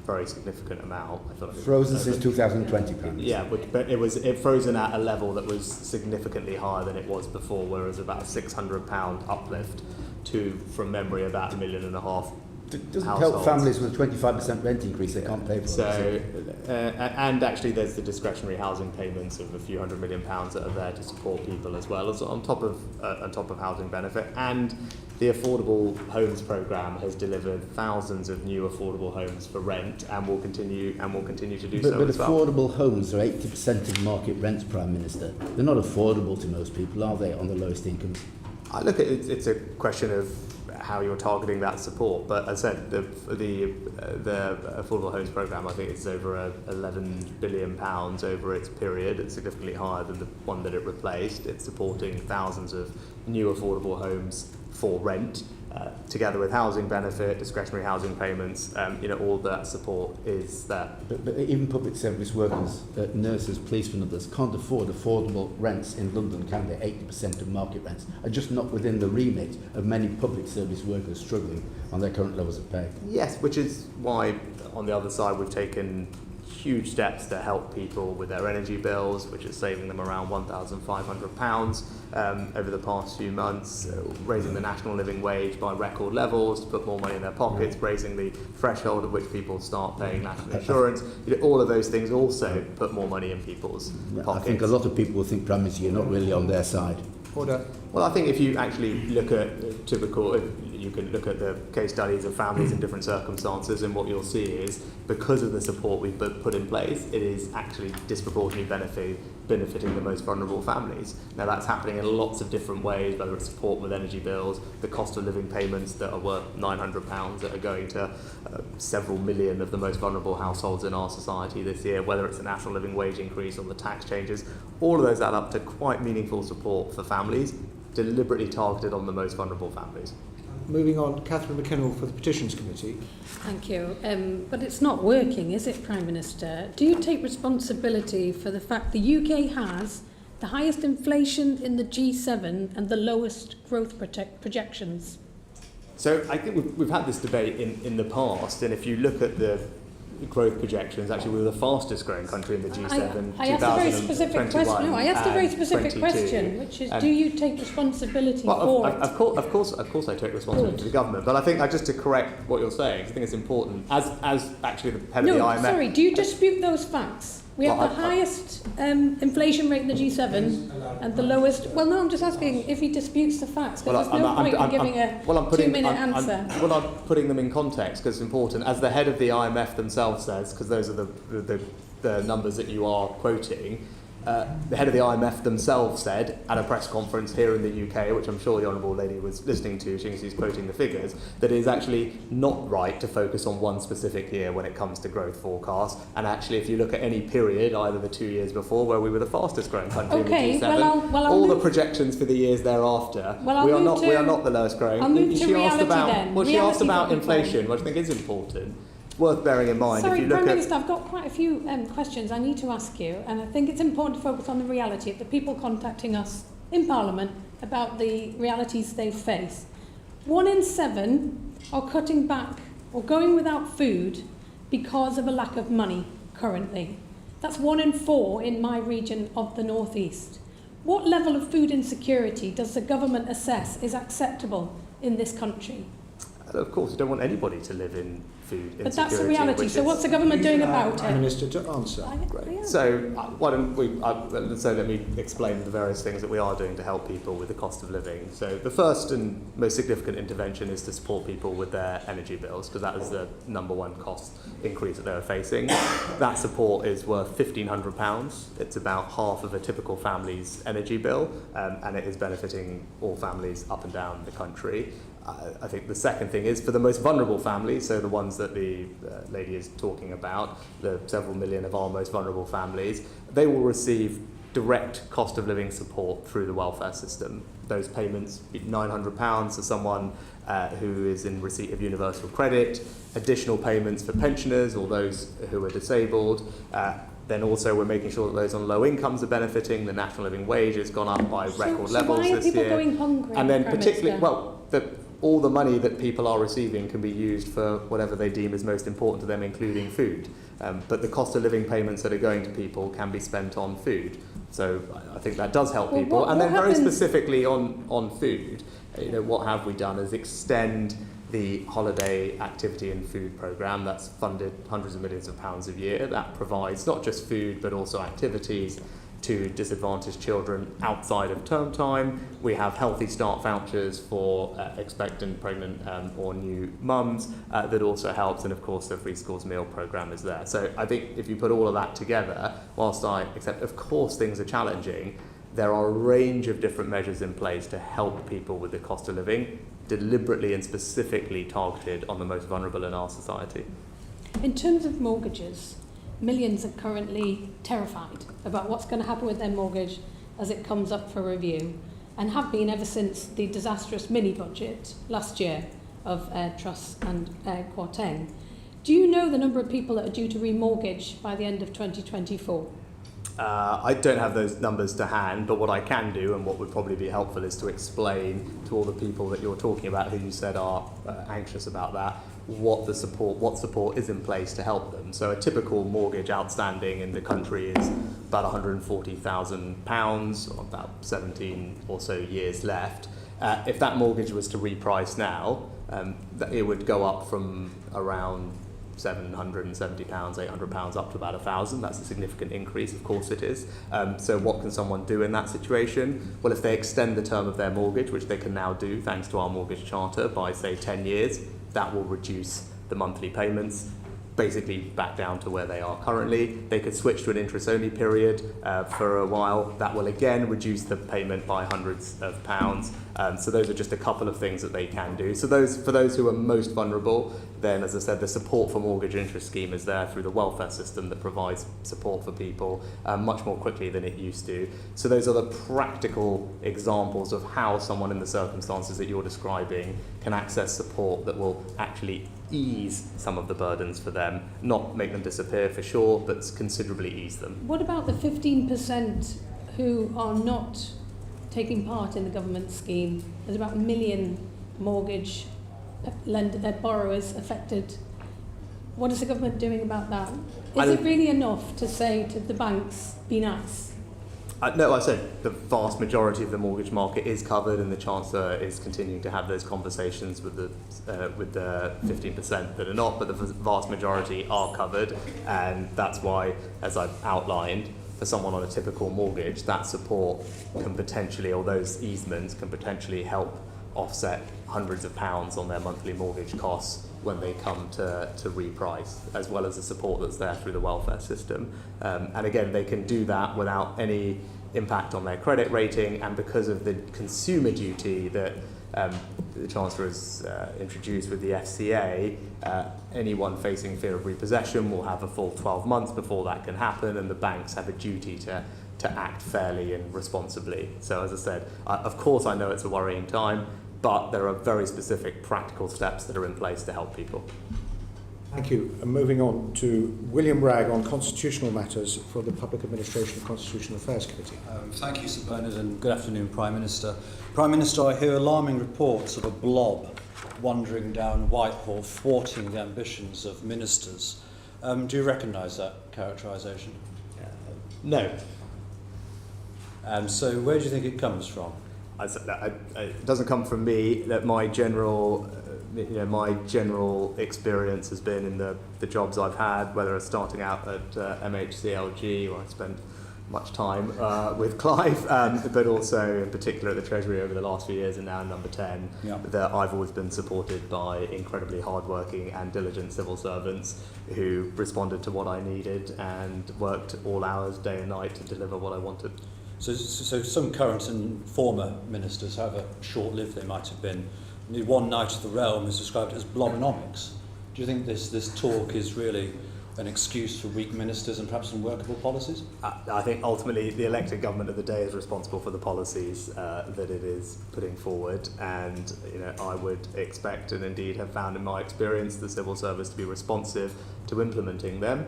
very significant amount. I thought Frozen since 2020, Prime Minister. Yeah, but it frozen at a level that was significantly higher than it was before, whereas about a £600 uplift to, from memory, about £1.5 million It doesn't households. help families with a 25% rent increase they can't pay for. So, and actually there's the discretionary housing payments of a few £100 million that are there to support people as well, as on top of housing benefit. And the Affordable Homes Programme has delivered thousands of new affordable homes for rent, and will continue to do so as well. But affordable homes are 80% of market rents, Prime Minister. They're not affordable to most people, are they, on the lowest incomes? I look at it, it's a question of how you're targeting that support, but as I said, the Affordable Homes Programme, I think it's over £11 billion over its period. It's significantly higher than the one that it replaced. It's supporting thousands of new affordable homes for rent, together with housing benefit, discretionary housing payments. All that support is there. But even public service workers, nurses, policemen and others can't afford affordable rents in London, can they? 80% of market rents are just not within the remit of many public service workers struggling on their current levels of pay. Yes, which is why on the other side we've taken huge steps to help people with their energy bills, which is saving them around £1,500 over the past few months, raising the national living wage by record levels to put more money in their pockets, raising the threshold at which people start paying national insurance. All of those things also put more money in people's pockets. I think a lot of people will think, Prime Minister, you're not really on their side. Order. Well, I think if you actually look at you can look at the case studies of families in different circumstances, and what you'll see is, because of the support we've put in place, it is actually disproportionately benefiting the most vulnerable families. Now, that's happening in lots of different ways, whether it's support with energy bills, the cost of living payments that are worth £900 that are going to several million of the most vulnerable households in our society this year, whether it's the national living wage increase or the tax changes. All of those add up to quite meaningful support for families, deliberately targeted on the most vulnerable families. Moving on, Catherine McKinnell for the Petitions Committee. Thank you. But it's not working, is it, Prime Minister? Do you take responsibility for the fact the UK has the highest inflation in the G7 and the lowest growth projections? So I think we've had this debate in the past, and if you look at growth projections, actually we were the fastest growing country in the G7. I asked a very specific question. No, I asked a very specific question, which is, do you take responsibility for it? Of course, I take responsibility for the government. But I think just to correct what you're saying, I think it's important. As actually the head of the IMF. Sorry. Do you dispute those facts? We have the highest inflation rate in the G7 and the lowest. Well, no, I'm just asking if he disputes the facts, because there's no point in giving a 2-minute answer. I'm putting them in context because it's important. As the head of the IMF themselves says, because those are the numbers that you are quoting, the head of the IMF themselves said at a press conference here in the UK, which I'm sure the Honourable Lady was listening to, she's quoting the figures, that it is actually not right to focus on one specific year when it comes to growth forecasts. And actually, if you look at any period, either the 2 years before, where we were the fastest growing country in the G7, all the projections for the years thereafter, we are not the lowest growing. I'll move to reality then. Well, she asked about inflation, which I think is important. Worth bearing in mind. Sorry, if you look Prime Minister, I've got quite a few questions I need to ask you, and I think it's important to focus on the reality of the people contacting us in Parliament about the realities they face. 1 in 7 are cutting back or going without food because of a lack of money currently. That's 1 in 4 in my region of the North East. What level of food insecurity does the government assess is acceptable in this country? Of course, you don't want anybody to live in food insecurity. But that's the reality. So what's the government doing about it? Minister to answer. So why don't we? Let me explain the various things that we are doing to help people with the cost of living. So the first and most significant intervention is to support people with their energy bills, because that is the number one cost increase that they're facing. That support is worth £1,500. It's about half of a typical family's energy bill, and it is benefiting all families up and down the country. I think the second thing is for the most vulnerable families, so the ones that the lady is talking about, the several million of our most vulnerable families, they will receive direct cost of living support through the welfare system. Those payments, £900 for someone who is in receipt of universal credit, additional payments for pensioners or those who are disabled. Then also we're making sure that those on low incomes are benefiting. The national living wage has gone up by record levels this year. Why are people going hungry? And then particularly, all the money that people are receiving can be used for whatever they deem is most important to them, including food. But the cost of living payments that are going to people can be spent on food. So I think that does help people. And then very specifically on food, what have we done is extend the holiday activity and food programme that's funded hundreds of millions of pounds a year. That provides not just food but also activities to disadvantaged children outside of term time. We have Healthy Start vouchers for expectant, pregnant or new mums that also helps, and of course the Free Schools Meal programme is there. So I think if you put all of that together, whilst I accept of course things are challenging, there are a range of different measures in place to help people with the cost of living, deliberately and specifically targeted on the most vulnerable in our society. In terms of mortgages, millions are currently terrified about what's going to happen with their mortgage as it comes up for review, and have been ever since the disastrous mini-budget last year of Truss and Kwarteng. Do you know the number of people that are due to remortgage by the end of 2024? I don't have those numbers to hand, but what I can do, and what would probably be helpful, is to explain to all the people that you're talking about who you said are anxious about that, what support is in place to help them. So a typical mortgage outstanding in the country is about £140,000, about 17 or so years left. If that mortgage was to reprice now, it would go up from around £770, £800 up to about £1,000. That's a significant increase, of course it is. So what can someone do in that situation? Well, if they extend the term of their mortgage, which they can now do thanks to our mortgage charter, by say 10 years, that will reduce the monthly payments basically back down to where they are currently. They could switch to an interest-only period for a while. That will again reduce the payment by hundreds of pounds. So those are just a couple of things that they can do. So for those who are most vulnerable, then as I said, the support for mortgage interest scheme is there through the welfare system that provides support for people much more quickly than it used to. So those are the practical examples of how someone in the circumstances that you're describing can access support that will actually ease some of the burdens for them, not make them disappear for sure, but considerably ease them. What about the 15% who are not taking part in the government scheme? There's about 1 million mortgage borrowers affected. What is the government doing about that? Is it really enough to say to the banks, be nice? No, I said the vast majority of the mortgage market is covered, and the Chancellor is continuing to have those conversations with the 15% that are not, but the vast majority are covered, and that's why, as I've outlined, for someone on a typical mortgage, that support can potentially, or those easements can potentially help offset hundreds of pounds on their monthly mortgage costs when they come to reprice, as well as the support that's there through the welfare system. And again, they can do that without any impact on their credit rating, and because of the consumer duty that the Chancellor has introduced with the FCA, anyone facing fear of repossession will have a full 12 months before that can happen, and the banks have a duty to act fairly and responsibly. So as I said, of course I know it's a worrying time, but there are very specific practical steps that are in place to help people. Thank you. And moving on to William Bragg on constitutional matters for the Public Administration and Constitutional Affairs Committee. Thank you, Sir Bernard, and good afternoon, Prime Minister. Prime Minister, I hear alarming reports of a blob wandering down Whitehall, thwarting the ambitions of ministers. Do you recognise that characterisation? No. And so where do you think it comes from? It doesn't come from me. That my general experience has been in the jobs I've had, whether it's starting out at MHCLG, where I spent much time with Clive, but also in particular at the Treasury over the last few years, and now in Number 10, that I've always been supported by incredibly hardworking and diligent civil servants who responded to what I needed and worked all hours, day and night, to deliver what I wanted. So some current and former ministers, however short-lived they might have been, the one night of the realm is described as Blomanomics. Do you think this talk is really an excuse for weak ministers and perhaps unworkable policies? I think ultimately the elected government of the day is responsible for the policies that it is putting forward, and I would expect, and indeed have found in my experience, the civil service to be responsive to implementing them.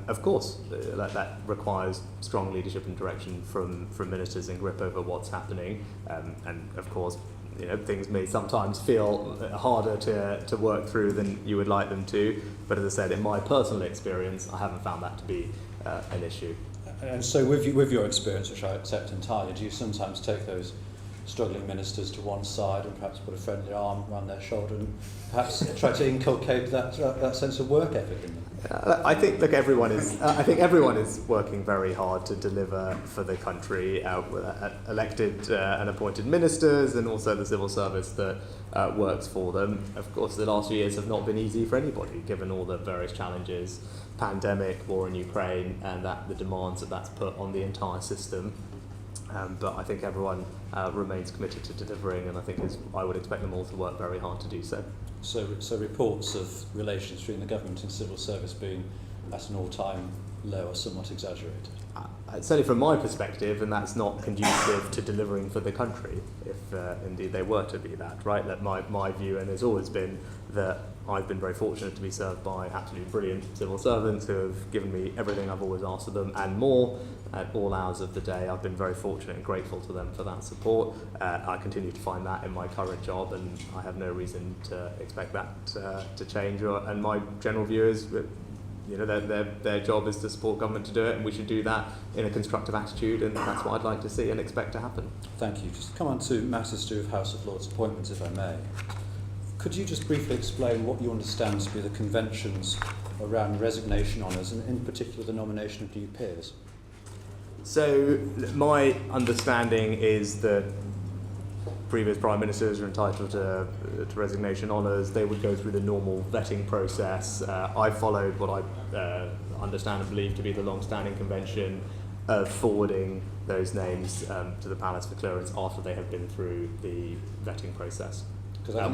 Of course, that requires strong leadership and direction from ministers in grip over what's happening, and of course things may sometimes feel harder to work through than you would like them to, but as I said, in my personal experience, I haven't found that to be an issue. And so with your experience, which I accept entirely, do you sometimes take those struggling ministers to one side and perhaps put a friendly arm around their shoulder and perhaps try to inculcate that sense of work ethic in them? I think everyone is working very hard to deliver for the country, elected and appointed ministers, and also the civil service that works for them. Of course, the last few years have not been easy for anybody, given all the various challenges, pandemic, war in Ukraine, and the demands that's put on the entire system. But I think everyone remains committed to delivering, and I would expect them all to work very hard to do so. So reports of relations between the government and civil service being at an all-time low are somewhat exaggerated? Certainly from my perspective, and that's not conducive to delivering for the country, if indeed they were to be that, right? That my view, and has always been, that I've been very fortunate to be served by absolutely brilliant civil servants who have given me everything I've always asked of them and more at all hours of the day. I've been very fortunate and grateful to them for that support. I continue to find that in my current job, and I have no reason to expect that to change. And my general view is their job is to support government to do it, and we should do that in a constructive attitude, and that's what I'd like to see and expect to happen. Thank you. Just come on to matters to do with House of Lords appointments, if I may. Could you just briefly explain what you understand to be the conventions around resignation honours, and in particular the nomination of new peers? So my understanding is that previous Prime Ministers are entitled to resignation honours. They would go through the normal vetting process. I followed what I understand and believe to be the long-standing convention of forwarding those names to the Palace for clearance after they have been through the vetting process,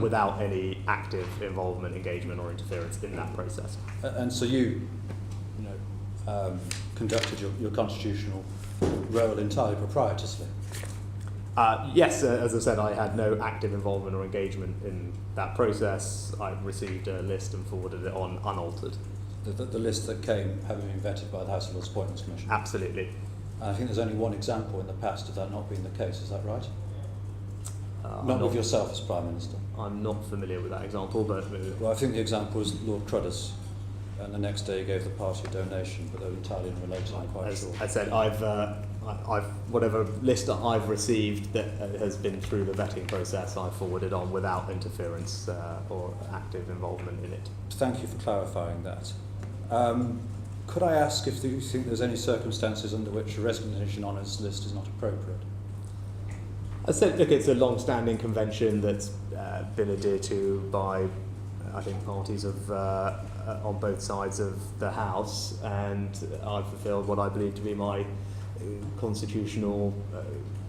without any active involvement, engagement or interference in that process. And so you conducted your constitutional role entirely proprietorshly? Yes, as I said, I had no active involvement or engagement in that process. I received a list and forwarded it on unaltered. The list that came having been vetted by the House of Lords Appointments Commission? Absolutely. And I think there's only one example in the past of that not being the case, is that right? Not with yourself as Prime Minister? I'm not familiar with that example, but... Well, I think the example was Lord Trudders. and the next day you gave the party a donation, but they were entirely unrelated, I'm quite As sure. I said, I've whatever list that I've received that has been through the vetting process, I've forwarded on without interference or active involvement in it. Thank you for clarifying that. Could I ask if you think there's any circumstances under which a Resignation Honors list is not appropriate? I said, look, it's a long-standing convention that's been adhered to by, I think, parties of on both sides of the House, and I've fulfilled what I believe to be my constitutional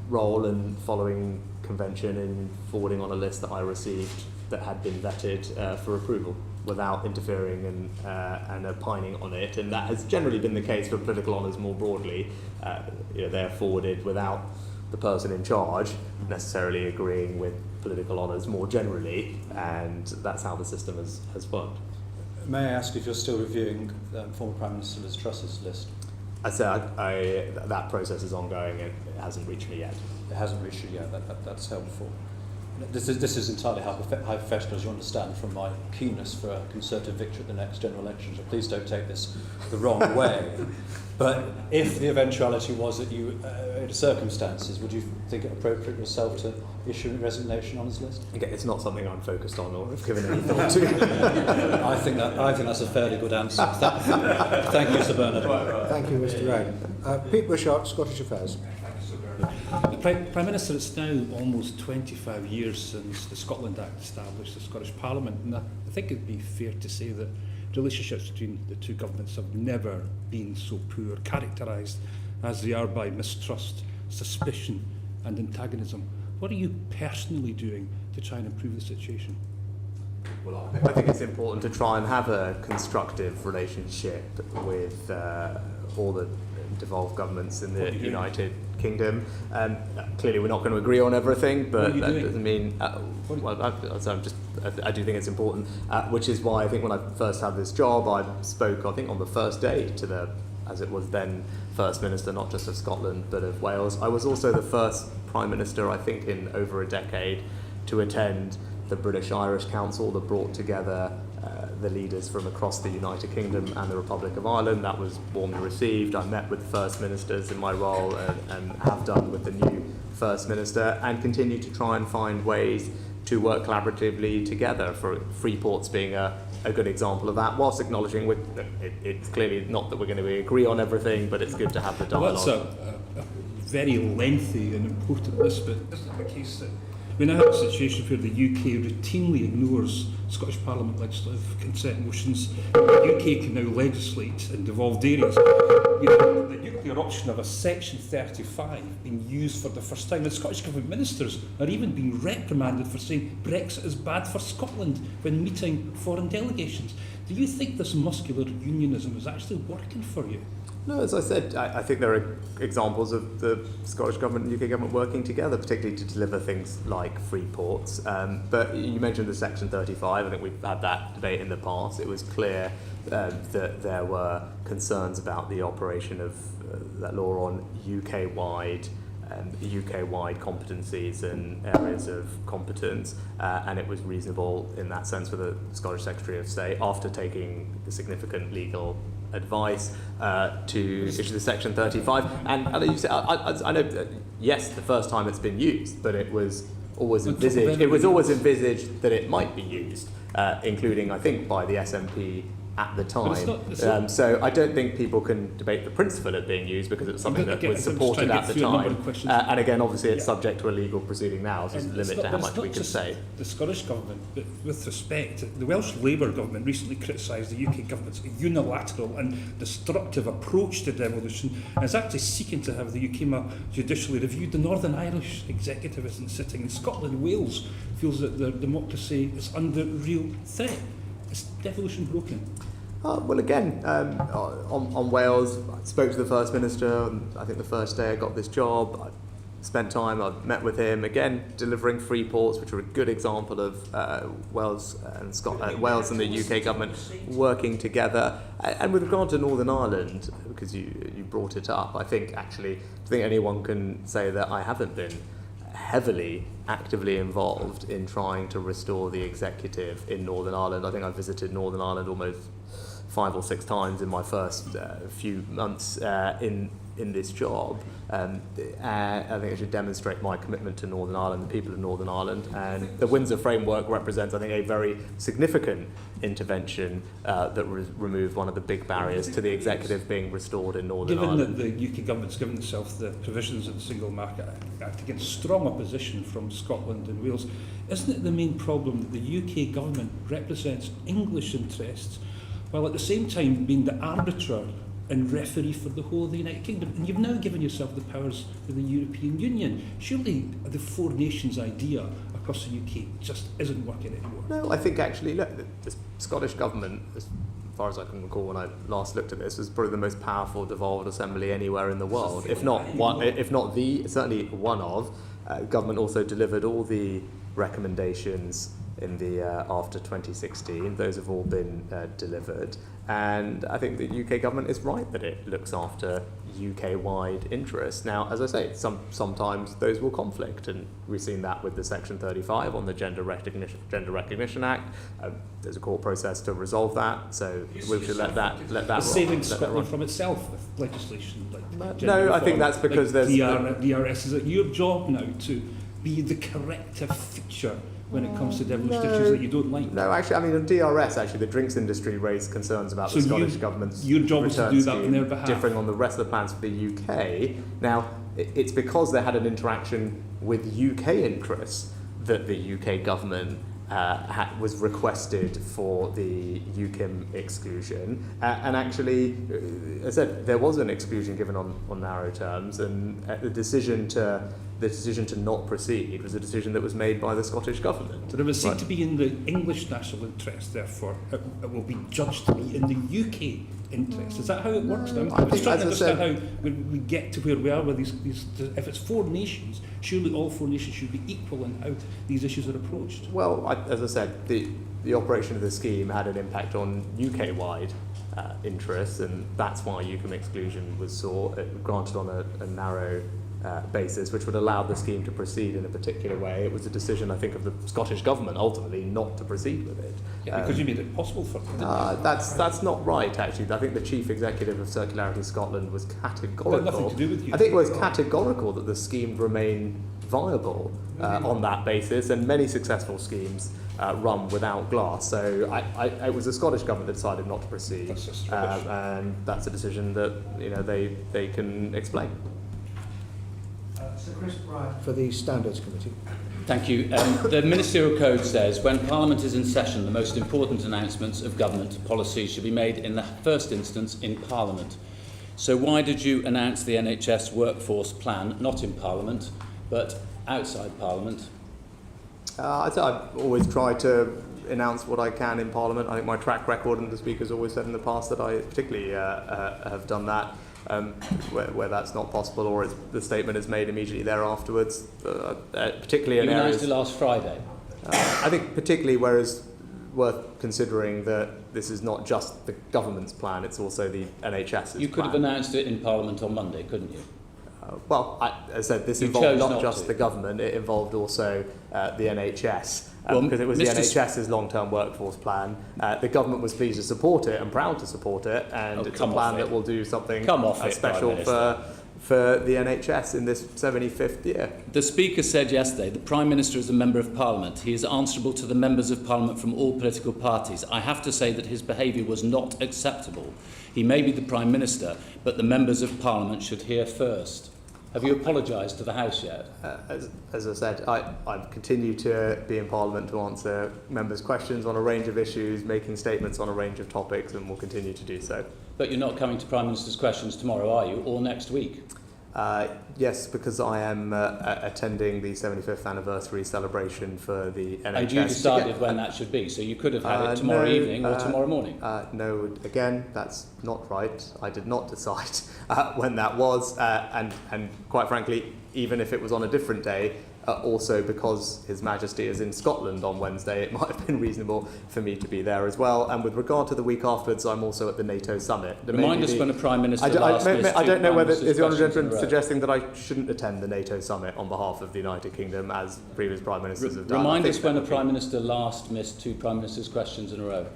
role in following convention and forwarding on a list that I received that had been vetted for approval without interfering and opining on it, and that has generally been the case for political honours more broadly. They're forwarded without the person in charge necessarily agreeing with political honours more generally, and that's how the system has worked. May I ask if you're still reviewing former Prime Minister Liz Truss's list? I said that process is ongoing. It hasn't reached me yet. It hasn't reached you yet. That's helpful. This is entirely hypothetical, as you understand, from my keenness for a Conservative victory at the next general election. So please don't take this the wrong way. But if the eventuality was that you, in circumstances, would you think it appropriate yourself to issue a resignation on his list? Again, it's not something I'm focused on or have given any thought to. I think that's a fairly good answer. Thank you, Sir Bernard. Thank you, Mr. Ryan. Pete Wishart, Scottish Affairs. Prime Minister, it's now almost 25 years since the Scotland Act established the Scottish Parliament, and I think it'd be fair to say that relationships between the two governments have never been so poor, characterised as they are by mistrust, suspicion and antagonism. What are you personally doing to try and improve the situation? Well, I think it's important to try and have a constructive relationship with all the devolved governments in the United Kingdom. Clearly, we're not going to agree on everything, but that doesn't mean. I do think it's important, which is why I think when I first had this job, I spoke, I think, on the first day to the, as it was then, First Minister, not just of Scotland, but of Wales. I was also the first Prime Minister, I think, in over a decade to attend the British-Irish Council that brought together the leaders from across the United Kingdom and the Republic of Ireland. That was warmly received. I met with First Ministers in my role and have done with the new First Minister, and continue to try and find ways to work collaboratively together, for Freeport's being a good example of that, whilst acknowledging it's clearly not that we're going to agree on everything, but it's good to have the dialogue. Well, that's a very lengthy and important list, but isn't it the case that we now have a situation where the UK routinely ignores Scottish Parliament legislative consent motions? The UK can now legislate in devolved areas. The nuclear option of a Section 35 being used for the first time. And Scottish Government ministers are even being reprimanded for saying Brexit is bad for Scotland when meeting foreign delegations. Do you think this muscular unionism is actually working for you? No, as I said, I think there are examples of the Scottish Government and UK Government working together, particularly to deliver things like free ports. But you mentioned the Section 35. I think we've had that debate in the past. It was clear that there were concerns about the operation of that law on UK-wide competencies and areas of competence, and it was reasonable in that sense for the Scottish Secretary of State, after taking significant legal advice, to issue the Section 35. And you say, I know that, yes, the first time it's been used, but it was always envisaged. It was always envisaged that it might be used, including, I think, by the SNP at the time. So I don't think people can debate the principle of being used, because it's something that was supported at the time. And again, obviously, it's subject to a legal proceeding now, so there's a limit to how much we can say. The Scottish Government, but with respect, the Welsh Labour Government recently criticised the UK Government's unilateral and destructive approach to devolution, and is actually seeking to have the UK judicially reviewed. The Northern Irish executive isn't sitting in Scotland. Wales feels that their democracy is under real threat. Is devolution broken? Well, again, on Wales, I spoke to the First Minister. I think the first day I got this job, I spent time, I met with him, again, delivering free ports, which are a good example of Wales and the UK government working together. And with regard to Northern Ireland, because you brought it up, I think anyone can say that I haven't been heavily, actively involved in trying to restore the executive in Northern Ireland. I think I visited Northern Ireland almost 5 or 6 times in my first few months in this job. I think I should demonstrate my commitment to Northern Ireland, the people of Northern Ireland, and the Windsor Framework represents, I think, a very significant intervention that removed one of the big barriers to the executive being restored in Northern Ireland. Given that the UK government's given itself the provisions of the Single Market Act against strong opposition from Scotland and Wales, isn't it the main problem that the UK government represents English interests while at the same time being the arbiter and referee for the whole of the United Kingdom? And you've now given yourself the powers of the European Union. Surely the four nations idea across the UK just isn't working anymore. No, I think actually, look, the Scottish government, as far as I can recall when I last looked at this, was probably the most powerful devolved assembly anywhere in the world, if not the, certainly one of. Government also delivered all the recommendations in the after 2016. Those have all been delivered, and I think the UK government is right that it looks after UK-wide interests. Now, as I say, sometimes those will conflict, and we've seen that with the Section 35 on the Gender Recognition Act. There's a court process to resolve that, so we should let that It's saving Scotland from itself with legislation like no, reform, I think that's because like there's DRS. Is it your job now to be the corrective feature when it comes to devolution issues that you don't like? No, actually, I mean, on DRS, actually, the drinks industry raised concerns about the Scottish government's your job is to do that on their behalf, differing on the rest of the plans for the UK. Now, it's because they had an interaction with UK interests that the UK government was requested for the UKIM exclusion, and actually, as I said, there was an exclusion given on narrow terms, and the decision to not proceed was a decision that was made by the Scottish government. So it would seem to be in the English national interest, therefore it will be judged to be in the UK interest. Is that how it works? I'm just trying to understand how we get to where we are with these. If it's four nations, surely all four nations should be equal in how these issues are approached. Well, as I said, the operation of the scheme had an impact on UK-wide interests, and that's why UKIM exclusion was sought, granted on a narrow basis, which would allow the scheme to proceed in a particular way. It was a decision, I think, of the Scottish government ultimately not to proceed with it. Yeah, because you made it possible for them. That's not right, actually. I think the chief executive of Circularity Scotland was categorical. But nothing to do with you. I think it was categorical that the scheme remain viable on that basis, and many successful schemes run without glass. So it was the Scottish government that decided not to proceed, and that's a decision that they can explain. Sir Chris Bryant for the Standards Committee. Thank you. The Ministerial Code says when Parliament is in session, the most important announcements of government policy should be made in the first instance in Parliament. So why did you announce the NHS workforce plan not in Parliament but outside Parliament? I've always tried to announce what I can in Parliament. I think my track record, and the Speaker's always said in the past that I particularly have done that. Where that's not possible, or the statement is made immediately thereafterwards, particularly in areas. You announced it last Friday. I think particularly where it's worth considering that this is not just the government's plan, it's also the NHS's plan. You could have announced it in Parliament on Monday, couldn't you? As I said, this involved not just the government, it involved also the NHS. Because it was the NHS's long-term workforce plan. The government was pleased to support it and proud to support it, and it's a plan that will do something special for the NHS in this 75th year. The Speaker said yesterday the Prime Minister is a Member of Parliament. He is answerable to the Members of Parliament from all political parties. I have to say that his behaviour was not acceptable. He may be the Prime Minister, but the Members of Parliament should hear first. Have you apologised to the House yet? As I said, I continue to be in Parliament to answer members' questions on a range of issues, making statements on a range of topics, and will continue to do so. But you're not coming to Prime Minister's questions tomorrow, are you, or next week? Yes, because I am attending the 75th anniversary celebration for the NHS. And you decided when that should be, so you could have had it tomorrow evening or tomorrow morning? No, again, that's not right. I did not decide when that was, and quite frankly, even if it was on a different day, also because His Majesty is in Scotland on Wednesday, it might have been reasonable for me to be there as well. And with regard to the week afterwards, I'm also at the NATO summit. Remind us when a Prime Minister I don't know whether, is the Honourable Gentleman suggesting that I shouldn't attend the NATO summit on behalf of the United Kingdom, as previous Prime Ministers have done? Remind us when a Prime Minister last missed two Prime Minister's questions in a row.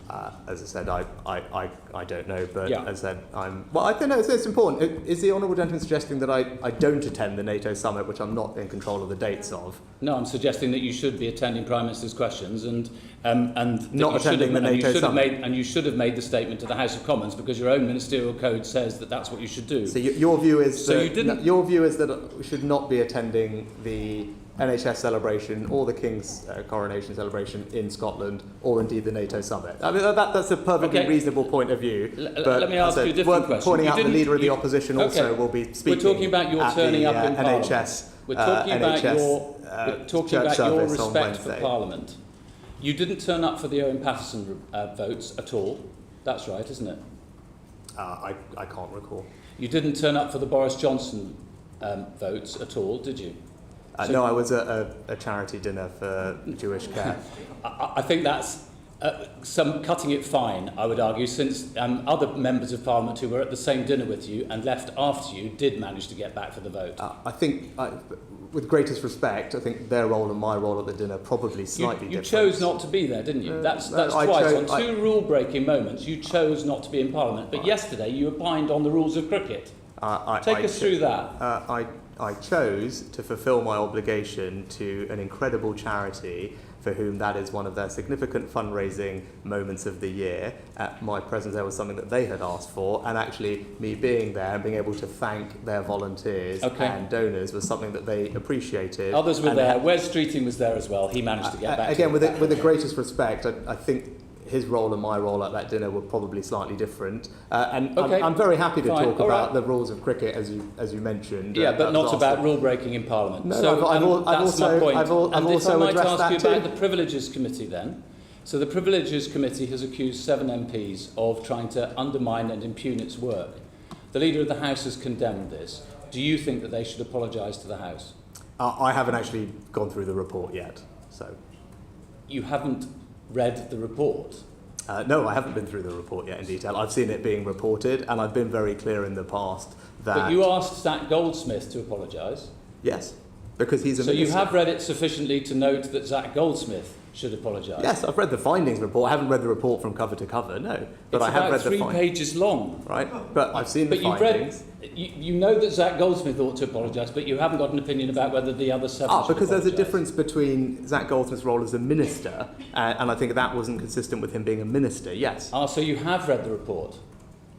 As I said, I don't know, but Yeah. as I said, I think it's important. Is the honourable gentleman suggesting that I don't attend the NATO summit, which I'm not in control of the dates of? No, I'm suggesting that you should be attending Prime Minister's questions and that Not you should attending have, the and you NATO should have summit. made, and you should have made the statement to the House of Commons because your own ministerial code says that that's what you should do. So your view is So that you didn't- your view is that we should not be attending the NHS celebration or the King's coronation celebration in Scotland, or indeed the NATO summit. I mean, that's a perfectly Okay. reasonable point of view. Let me ask as I you a said, different worth question. Pointing You out the didn't- leader of the you- opposition okay. also will be speaking. We're talking about your at turning the, up in Parliament. NHS. We're talking about NHS, we're talking church about your service on respect for Wednesday. Parliament. You didn't turn up for the Owen Paterson votes at all. That's right, isn't it? I can't recall. You didn't turn up for the Boris Johnson votes at all, did you? So- No, I was at a charity dinner for Jewish care. I think that's some cutting it fine, I would argue, since other members of Parliament who were at the same dinner with you and left after you did manage to get back for the vote. I think, with greatest respect, I think their role and my role at the dinner probably slightly You different. chose not to be there, didn't you? That's no, I twice. chose- On two rule-breaking moments, you chose not to be in Parliament. But yesterday, you opined on the rules of cricket. Take us through that. I chose to fulfil my obligation to an incredible charity for whom that is one of their significant fundraising moments of the year. My presence there was something that they had asked for, and actually me being there and being able to thank their volunteers and donors was something that they appreciated. Others were there. Wes Streeting was there as well. He managed to get back. Again, with the greatest respect, I think his role and my role at that dinner were probably slightly different. I'm very happy to talk about the rules of cricket, as you mentioned. Yeah, but not about rule breaking in Parliament. No, so I've that's my point. I've And if I also might addressed ask that you too. about the Privileges Committee then. So the Privileges Committee has accused 7 MPs of trying to undermine and impugn its work. The Leader of the House has condemned this. Do you think that they should apologise to the House? I haven't actually gone through the report yet, so. You haven't read the report? No, I haven't been through the report yet in detail. I've seen it being reported, and I've been very clear in the past that... But you asked Zach Goldsmith to apologise? Yes, because he's a So minister. you have read it sufficiently to note that Zach Goldsmith should apologise? Yes, I've read the findings report. I haven't read the report from cover to cover, no. But It's I have about read the 3 findings. pages long. Right, but I've seen the But you've findings. you know that Zach Goldsmith ought to apologise, but you haven't got an opinion about whether the other 7 should Because there's a apologise. difference between Zach Goldsmith's role as a minister, and I think that wasn't consistent with him being a minister, yes. So you have read the report?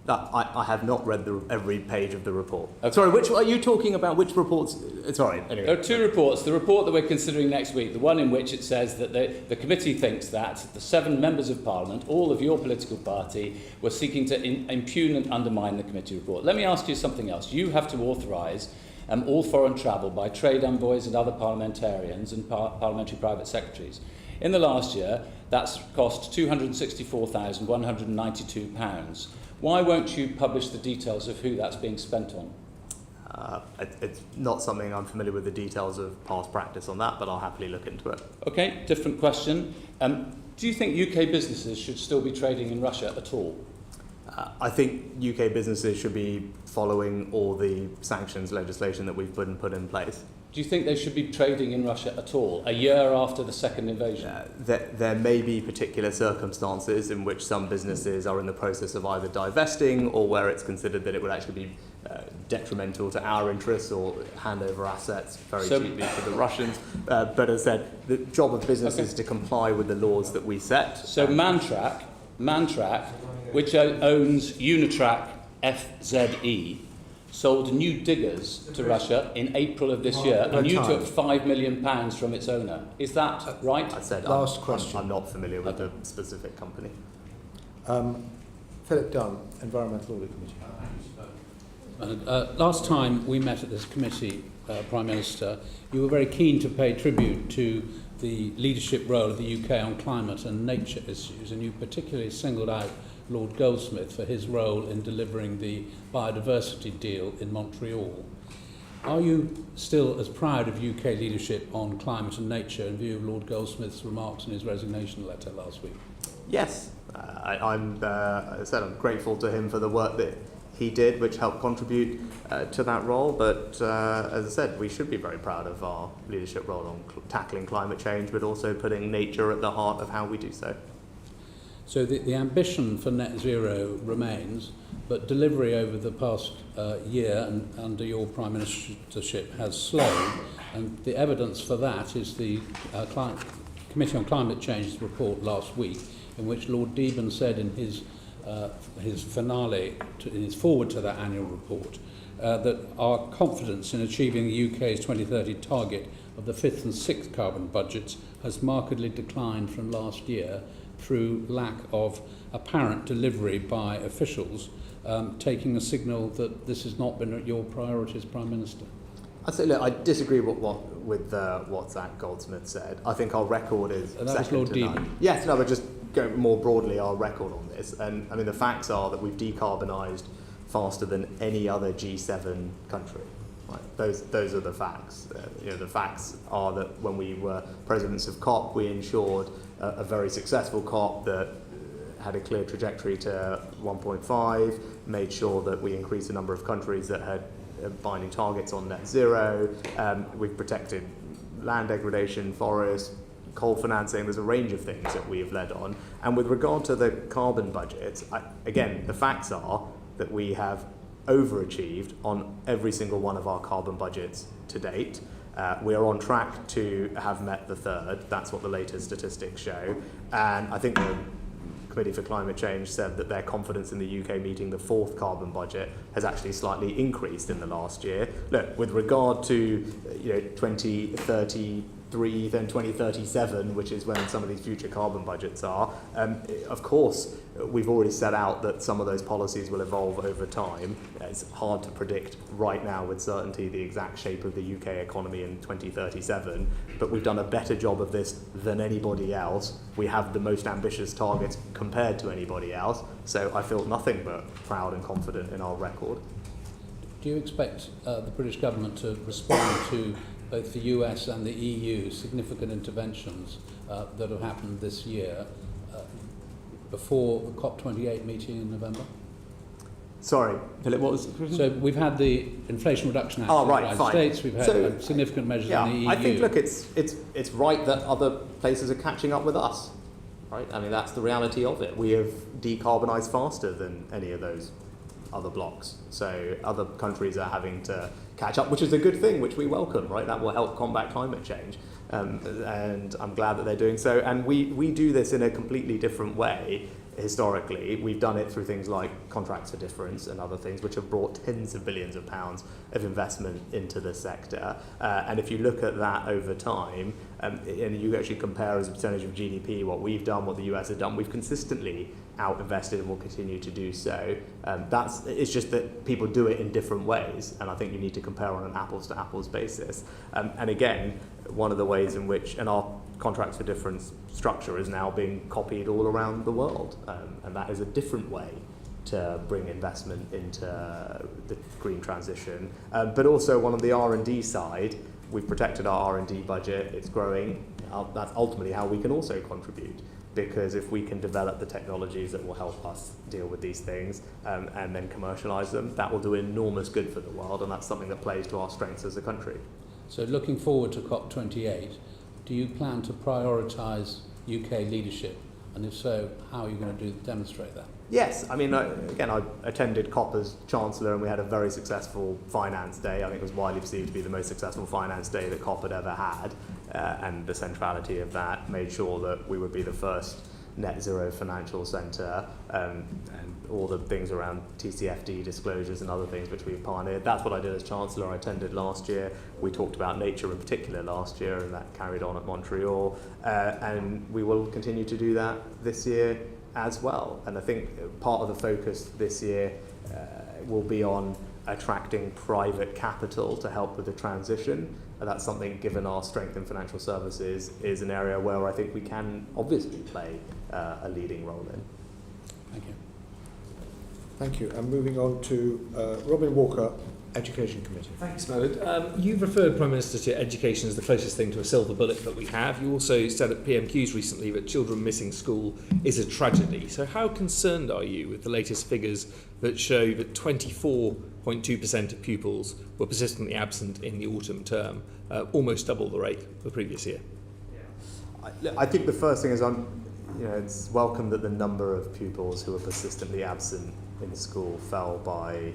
I have not read every page of the report. Okay. Sorry, which are you talking about? Which reports? Sorry, anyway. There are 2 reports. The report that we're considering next week, the one in which it says that the committee thinks that the 7 members of Parliament, all of your political party, were seeking to impugn and undermine the committee report. Let me ask you something else. You have to authorise all foreign travel by trade envoys and other parliamentarians and parliamentary private secretaries. In the last year, that's cost £264,192. Why won't you publish the details of who that's being spent on? It's not something I'm familiar with the details of past practice on that, but I'll happily look into it. Okay, different question. Do you think UK businesses should still be trading in Russia at all? I think UK businesses should be following all the sanctions legislation that we've put in place. Do you think they should be trading in Russia at all, a year after the second invasion? There may be particular circumstances in which some businesses are in the process of either divesting or where it's considered that it would actually be detrimental to our interests or hand over assets very cheaply to the Russians. But as I said, the job of business is to comply with the laws that we set. So Mantrac, which owns Unitrack FZE, sold new diggers to Russia in April of this year, and you took £5 million from its owner. Is that right? I said Last question. I'm not familiar with the specific company. Philip Dunn, Environmental Audit Committee. Last time we met at this committee, Prime Minister, you were very keen to pay tribute to the leadership role of the UK on climate and nature issues, and you particularly singled out Lord Goldsmith for his role in delivering the biodiversity deal in Montreal. Are you still as proud of UK leadership on climate and nature in view of Lord Goldsmith's remarks in his resignation letter last week? Yes, as I said, I'm grateful to him for the work that he did, which helped contribute to that role. But as I said, we should be very proud of our leadership role on tackling climate change, but also putting nature at the heart of how we do so. So the ambition for net zero remains, but delivery over the past year and under your Prime Ministership has slowed, and the evidence for that is the Committee on Climate Change's report last week, in which Lord Deben said in his finale, in his forward to that annual report, that our confidence in achieving the UK's 2030 target of the 5th and 6th carbon budgets has markedly declined from last year through lack of apparent delivery by officials, taking a signal that this has not been your priority as Prime Minister. I'd say, look, I disagree with what Zach Goldsmith said. I think our record is And that was second Lord to none. Deben. Yes, no, but just go more broadly, our record on this. And I mean, the facts are that we've decarbonised faster than any other G7 country. Right? Those are the facts. The facts are that when we were presidents of COP, we ensured a very successful COP that had a clear trajectory to 1.5, made sure that we increased the number of countries that had binding targets on net zero. We've protected land degradation, forests, coal financing. There's a range of things that we have led on. And with regard to the carbon budgets, again, the facts are that we have overachieved on every single one of our carbon budgets to date. We are on track to have met the third. That's what the latest statistics show. And I think the Committee for Climate Change said that their confidence in the UK meeting the fourth carbon budget has actually slightly increased in the last year. Look, with regard to 2033, then 2037, which is when some of these future carbon budgets are, of course, we've already set out that some of those policies will evolve over time. It's hard to predict right now with certainty the exact shape of the UK economy in 2037, but we've done a better job of this than anybody else. We have the most ambitious targets compared to anybody else, so I feel nothing but proud and confident in our record. Do you expect the British government to respond to both the US and the EU significant interventions that have happened this year before the COP28 meeting in November? Sorry, Philip, what was the question? So we've had the Inflation Reduction Act in the United States, we've had significant measures in the EU. I think, look, it's right that other places are catching up with us, right? I mean, that's the reality of it. We have decarbonised faster than any of those other blocks. So other countries are having to catch up, which is a good thing, which we welcome, right? That will help combat climate change. And I'm glad that they're doing so. And we do this in a completely different way. Historically, we've done it through things like contracts for difference and other things, which have brought tens of billions of pounds of investment into the sector. And if you look at that over time, and you actually compare as a percentage of GDP what we've done, what the US have done, we've consistently out-invested and will continue to do so. It's just that people do it in different ways, and I think you need to compare on an apples-to-apples basis. And again, one of the ways in which, and our contracts for difference structure is now being copied all around the world, and that is a different way to bring investment into the green transition. But also on the R&D side, we've protected our R&D budget, it's growing. That's ultimately how we can also contribute, because if we can develop the technologies that will help us deal with these things and then commercialise them, that will do enormous good for the world, and that's something that plays to our strengths as a country. So looking forward to COP28, do you plan to prioritise UK leadership? And if so, how are you going to demonstrate that? Yes, I mean, again, I attended COP as Chancellor and we had a very successful finance day. I think it was widely perceived to be the most successful finance day that COP had ever had. And the centrality of that made sure that we would be the first net zero financial centre, and all the things around TCFD disclosures and other things which we've pioneered. That's what I did as Chancellor. I attended last year. We talked about nature in particular last year, and that carried on at Montreal. And we will continue to do that this year as well. And I think part of the focus this year will be on attracting private capital to help with the transition. And that's something, given our strength in financial services, is an area where I think we can obviously play a leading role in. Thank you. Thank you. And moving on to Robin Walker, Education Committee. Thanks, Mohammed. You've referred, Prime Minister, to education as the closest thing to a silver bullet that we have. You also said at PMQs recently that children missing school is a tragedy. So how concerned are you with the latest figures that show that 24.2% of pupils were persistently absent in the autumn term, almost double the rate of the previous year? I think the first thing is it's welcome that the number of pupils who are persistently absent in school fell by,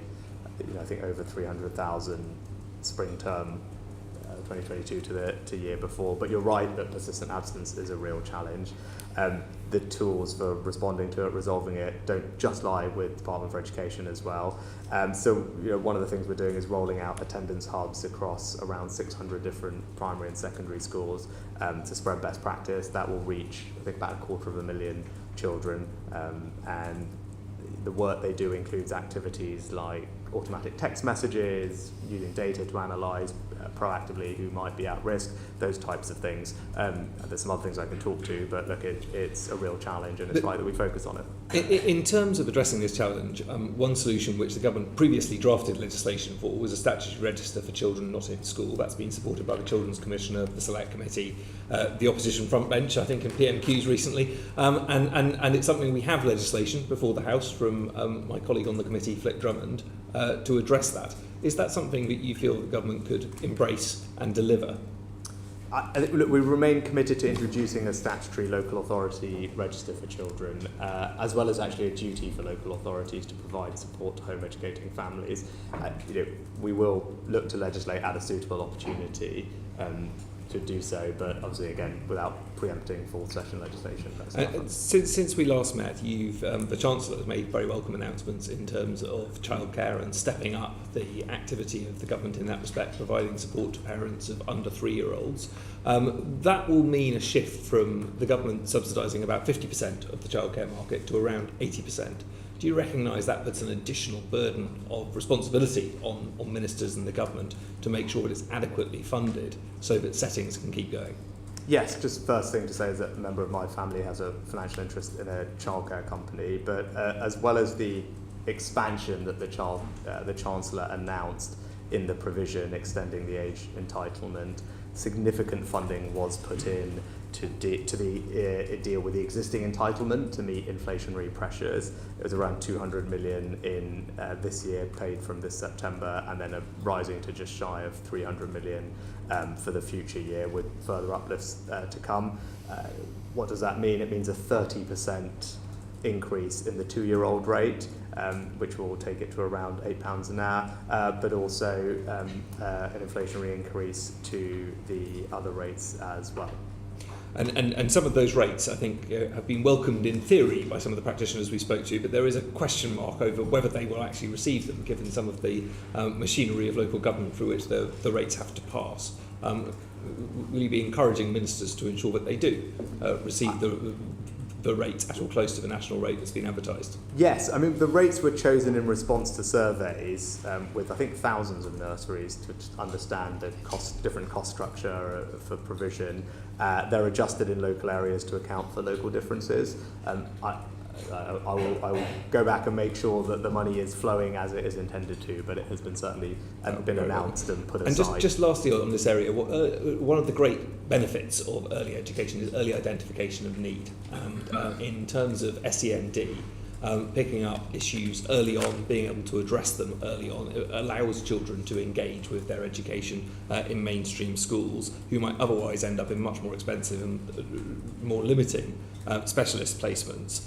I think over 300,000 spring term 2022 to year before. But you're right that persistent absence is a real challenge. The tools for responding to it, resolving it, don't just lie with Department for Education as well. So one of the things we're doing is rolling out attendance hubs across around 600 different primary and secondary schools to spread best practice. That will reach, I think, about 250,000 children. And the work they do includes activities like automatic text messages, using data to analyse proactively who might be at risk, those types of things. There's some other things I can talk to, but look, it's a real challenge, and it's right that we focus on it. In terms of addressing this challenge, one solution which the government previously drafted legislation for was a statutory register for children not in school. That's been supported by the Children's Commissioner, the Select Committee, the opposition front bench, I think, in PMQs recently. And it's something we have legislation before the House from my colleague on the committee, Flick Drummond, to address that. Is that something that you feel the government could embrace and deliver? Look, we remain committed to introducing a statutory local authority register for children, as well as actually a duty for local authorities to provide support to home educating families. We will look to legislate at a suitable opportunity to do so, but obviously, again, without preempting full session legislation. Since we last met, the Chancellor has made very welcome announcements in terms of childcare and stepping up the activity of the government in that respect, providing support to parents of under 3-year-olds. That will mean a shift from the government subsidising about 50% of the childcare market to around 80%. Do you recognise that puts an additional burden of responsibility on ministers and the government to make sure it is adequately funded so that settings can keep going? Yes, just first thing to say is that a member of my family has a financial interest in a childcare company, but as well as the expansion that the Chancellor announced in the provision extending the age entitlement, significant funding was put in to deal with the existing entitlement to meet inflationary pressures. It was around 200 million in this year, paid from this September, and then rising to just shy of 300 million for the future year, with further uplifts to come. What does that mean? It means a 30% increase in the 2-year-old rate, which will take it to around £8 an hour, but also an inflationary increase to the other rates as well. And some of those rates, I think, have been welcomed in theory by some of the practitioners we spoke to, but there is a question mark over whether they will actually receive them, given some of the machinery of local government through which the rates have to pass. Will you be encouraging ministers to ensure that they do receive the rate at or close to the national rate that's been advertised? Yes, I mean, the rates were chosen in response to surveys with, I think, thousands of nurseries to understand the different cost structure for provision. They're adjusted in local areas to account for local differences. I will go back and make sure that the money is flowing as it is intended to, but it has been certainly been announced and put aside. And just lastly on this area, one of the great benefits of early education is early identification of need. And in terms of SEND, picking up issues early on, being able to address them early on, it allows children to engage with their education in mainstream schools, who might otherwise end up in much more expensive and more limiting specialist placements.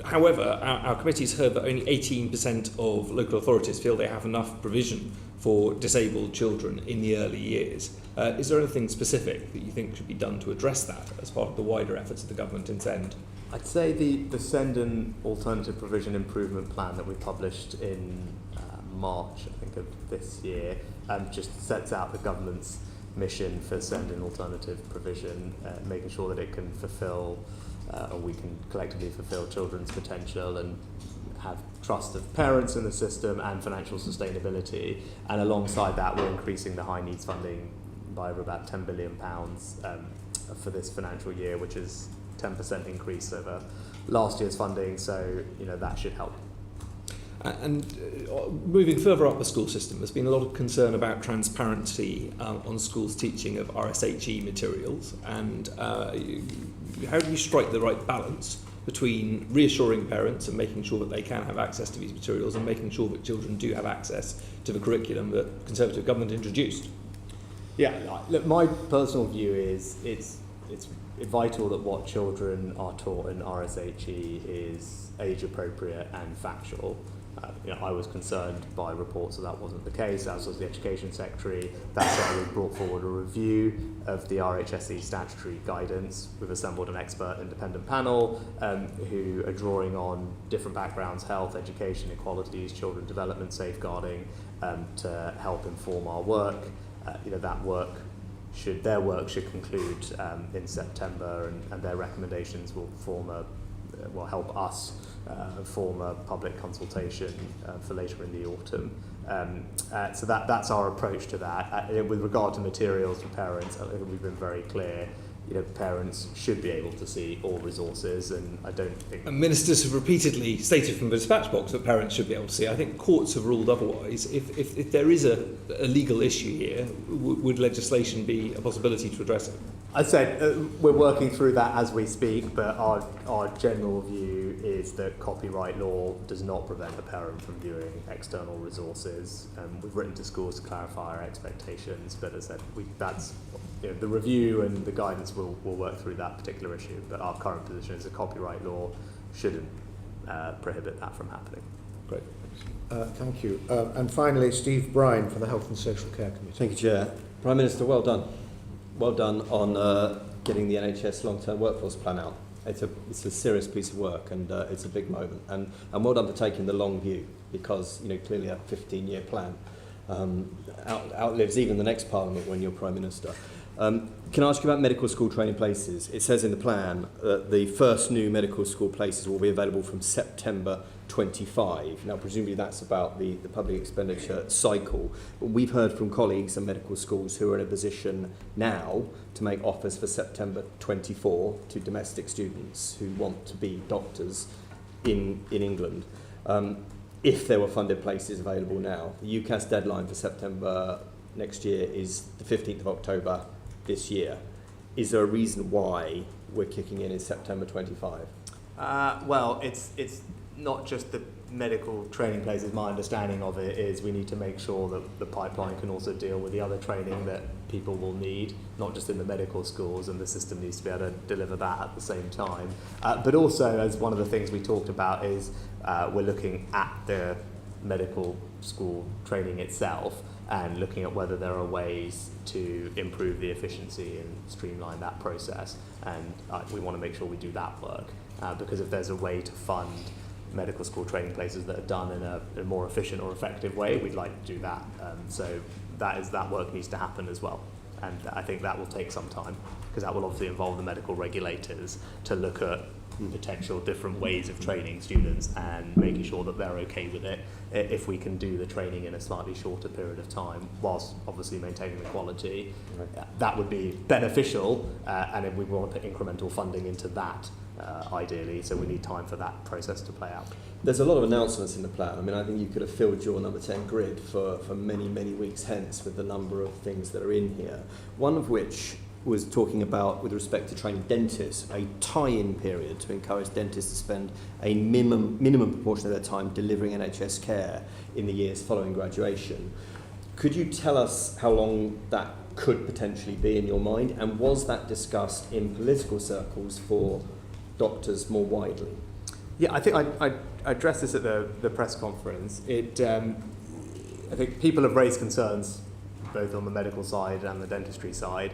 However, our committee's heard that only 18% of local authorities feel they have enough provision for disabled children in the early years. Is there anything specific that you think should be done to address that as part of the wider efforts of the government in SEND? I'd say the SEND and Alternative Provision Improvement Plan that we published in March, I think, of this year, just sets out the government's mission for SEND and alternative provision, making sure that it can fulfil, or we can collectively fulfil children's potential and have trust of parents in the system and financial sustainability. And alongside that, we're increasing the high needs funding by over about £10 billion for this financial year, which is 10% increase over last year's funding, so that should help. And moving further up the school system, there's been a lot of concern about transparency on schools' teaching of RSHE materials, and how do you strike the right balance between reassuring parents and making sure that they can have access to these materials and making sure that children do have access to the curriculum that the Conservative government introduced? Yeah, look, my personal view is it's it's vital that what children are taught in RSHE is age appropriate and factual. I was concerned by reports that wasn't the case, as was the Education Secretary. That's why we brought forward a review of the RHSE statutory guidance. We've assembled an expert independent panel who are drawing on different backgrounds, health, education, equalities, children development, safeguarding, to help inform our work. Their work should conclude in September, and their recommendations will help us form a public consultation for later in the autumn. So that's our approach to that. With regard to materials for parents, I think we've been very clear. Parents should be able to see all resources, and I don't think... And ministers have repeatedly stated from the dispatch box that parents should be able to see. I think courts have ruled otherwise. If there is a legal issue here, would legislation be a possibility to address it? I said we're working through that as we speak, but our general view is that copyright law does not prevent a parent from viewing external resources. We've written to schools to clarify our expectations, but as I said, the review and the guidance will work through that particular issue. But our current position is that copyright law shouldn't prohibit that from happening. Great. Thank you. And finally, Steve Bryan for the Health and Social Care Committee. Thank you, Chair. Prime Minister, well done. Well done on getting the NHS long-term workforce plan out. It's a serious piece of work, and it's a big moment. And well done for taking the long view, because clearly a 15-year plan outlives even the next Parliament when you're Prime Minister. Can I ask you about medical school training places? It says in the plan that the first new medical school places will be available from September 25. Now, presumably that's about the public expenditure cycle. But we've heard from colleagues in medical schools who are in a position now to make offers for September 24 to domestic students who want to be doctors in England. If there were funded places available now. The UCAS deadline for September next year is the 15th of October this year. Is there a reason why we're kicking in September 25? Well, it's not just the medical training places. My understanding of it is we need to make sure that the pipeline can also deal with the other training that people will need, not just in the medical schools, and the system needs to be able to deliver that at the same time. But also, as one of the things we talked about is we're looking at the medical school training itself and looking at whether there are ways to improve the efficiency and streamline that process. And we want to make sure we do that work, because if there's a way to fund medical school training places that are done in a more efficient or effective way, we'd like to do that. So that work needs to happen as well. And I think that will take some time, because that will obviously involve the medical regulators to look at potential different ways of training students and making sure that they're okay with it if we can do the training in a slightly shorter period of time whilst obviously maintaining the quality. That would be beneficial, and then we want to put incremental funding into that ideally, so we need time for that process to play out. There's a lot of announcements in the plan. I mean, I think you could have filled your number 10 grid for many, many weeks hence with the number of things that are in here. One of which was talking about, with respect to training dentists, a tie-in period to encourage dentists to spend a minimum proportion of their time delivering NHS care in the years following graduation. Could you tell us how long that could potentially be in your mind, and was that discussed in political circles for doctors more widely? Yeah, I think I addressed this at the press conference. I think people have raised concerns both on the medical side and the dentistry side.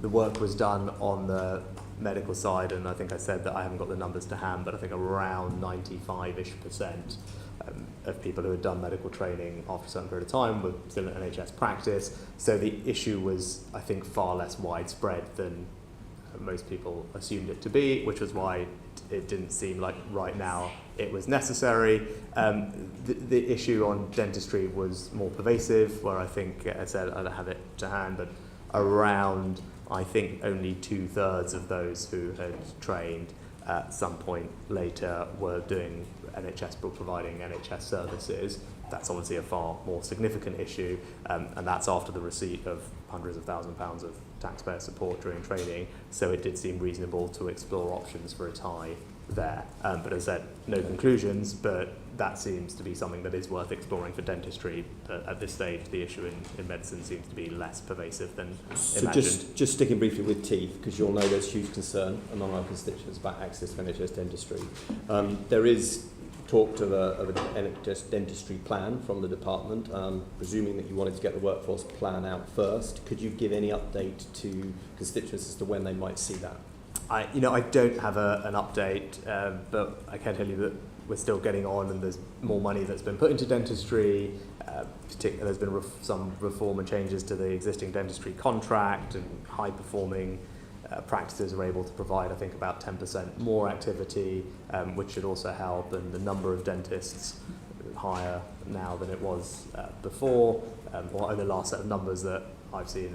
The work was done on the medical side, and I think I said that I haven't got the numbers to hand, but I think around 95-ish% of people who had done medical training after a certain period of time were still in NHS practice. So the issue was, I think, far less widespread than most people assumed it to be, which was why it didn't seem like right now it was necessary. The issue on dentistry was more pervasive, where I think, I said I don't have it to hand, but around, I think, only 2/3 of those who had trained at some point later were doing providing NHS services. that's obviously a far more significant issue, and that's after the receipt of hundreds of £1,000s of taxpayer support during training, so it did seem reasonable to explore options for a tie there. But as I said, no conclusions, but that seems to be something that is worth exploring for dentistry. At this stage, the issue in medicine seems to be less pervasive than So imagined. just sticking briefly with teeth, because you'll know there's huge concern among our constituents about access to NHS dentistry. There is talk of an NHS dentistry plan from the department, presuming that you wanted to get the workforce plan out first. Could you give any update to constituents as to when they might see that? I don't have an update, but I can tell you that we're still getting on, and there's more money that's been put into dentistry. There's been some reform and changes to the existing dentistry contract, and high-performing practices are able to provide, I think, about 10% more activity, which should also help. And the number of dentists higher now than it was before, or in the last set of numbers that I've seen.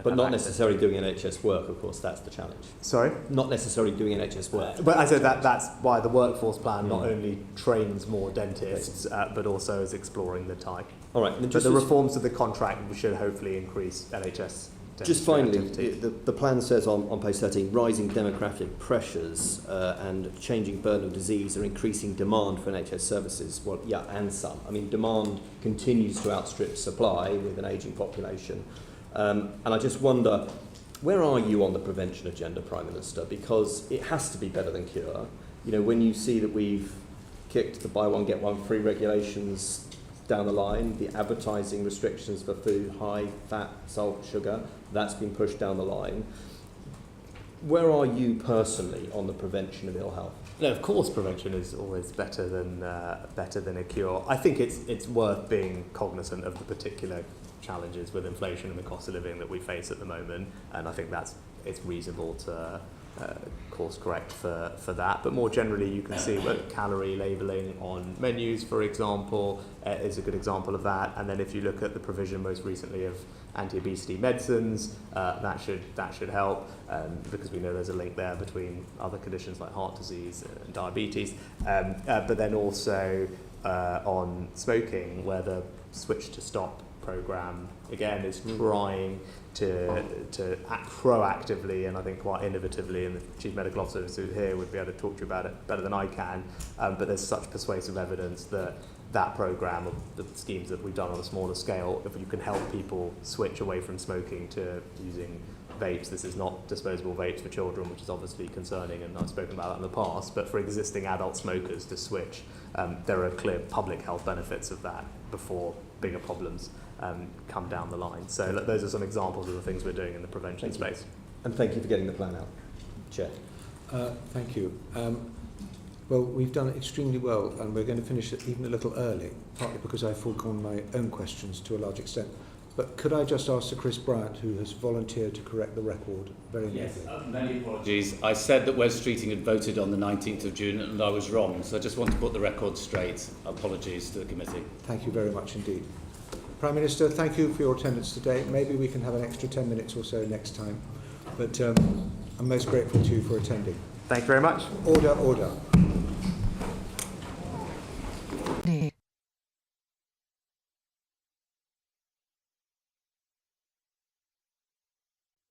But not necessarily doing NHS work, of course, that's the challenge. Sorry? Not necessarily doing NHS work. But I said that's why the workforce plan not only trains more dentists, but also is exploring the type. All right. But the reforms of the contract should hopefully increase NHS dentistry Just finally, activity. the plan says on page 13, rising demographic pressures and changing burden of disease are increasing demand for NHS services. Well, yeah, and some. I mean, demand continues to outstrip supply with an ageing population. And I just wonder, where are you on the prevention agenda, Prime Minister? Because it has to be better than cure. You know, when you see that we've kicked the buy one, get one free regulations down the line, the advertising restrictions for food, high fat, salt, sugar, that's been pushed down the line. Where are you personally on the prevention of ill health? No, of course, prevention is always better than a cure. I think it's worth being cognizant of the particular challenges with inflation and the cost of living that we face at the moment, and I think it's reasonable to course correct for that. But more generally, you can see that calorie labelling on menus, for example, is a good example of that. And then if you look at the provision most recently of anti-obesity medicines, that should help, because we know there's a link there between other conditions like heart disease and diabetes. But then also on smoking, where the Switch to Stop programme again is trying to act proactively and I think quite innovatively, and the Chief Medical Officer who's here would be able to talk to you about it better than I can, but there's such persuasive evidence that programme, of the schemes that we've done on a smaller scale, if you can help people switch away from smoking to using vapes. This is not disposable vapes for children, which is obviously concerning, and I've spoken about that in the past, but for existing adult smokers to switch, there are clear public health benefits of that before bigger problems come down the line. So those are some examples of the things we're doing in the prevention space. And thank you for getting the plan out, Chair. Thank you. Well, we've done extremely well, and we're going to finish it even a little early, partly because I've foregone my own questions to a large extent. But could I just ask Sir Chris Bryant, who has volunteered to correct the record very neatly? Yes, many apologies. I said that Wes Streeting had voted on the 19th of June, and I was wrong, so I just want to put the record straight. Apologies to the committee. Thank you very much indeed. Prime Minister, thank you for your attendance today. Maybe we can have an extra 10 minutes or so next time. But I'm most grateful to you for attending. Thank you very much. Order, order.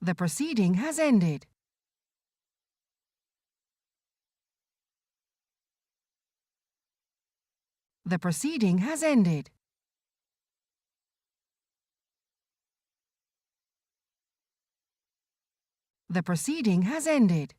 The proceeding has ended. The proceeding has ended. The proceeding has ended.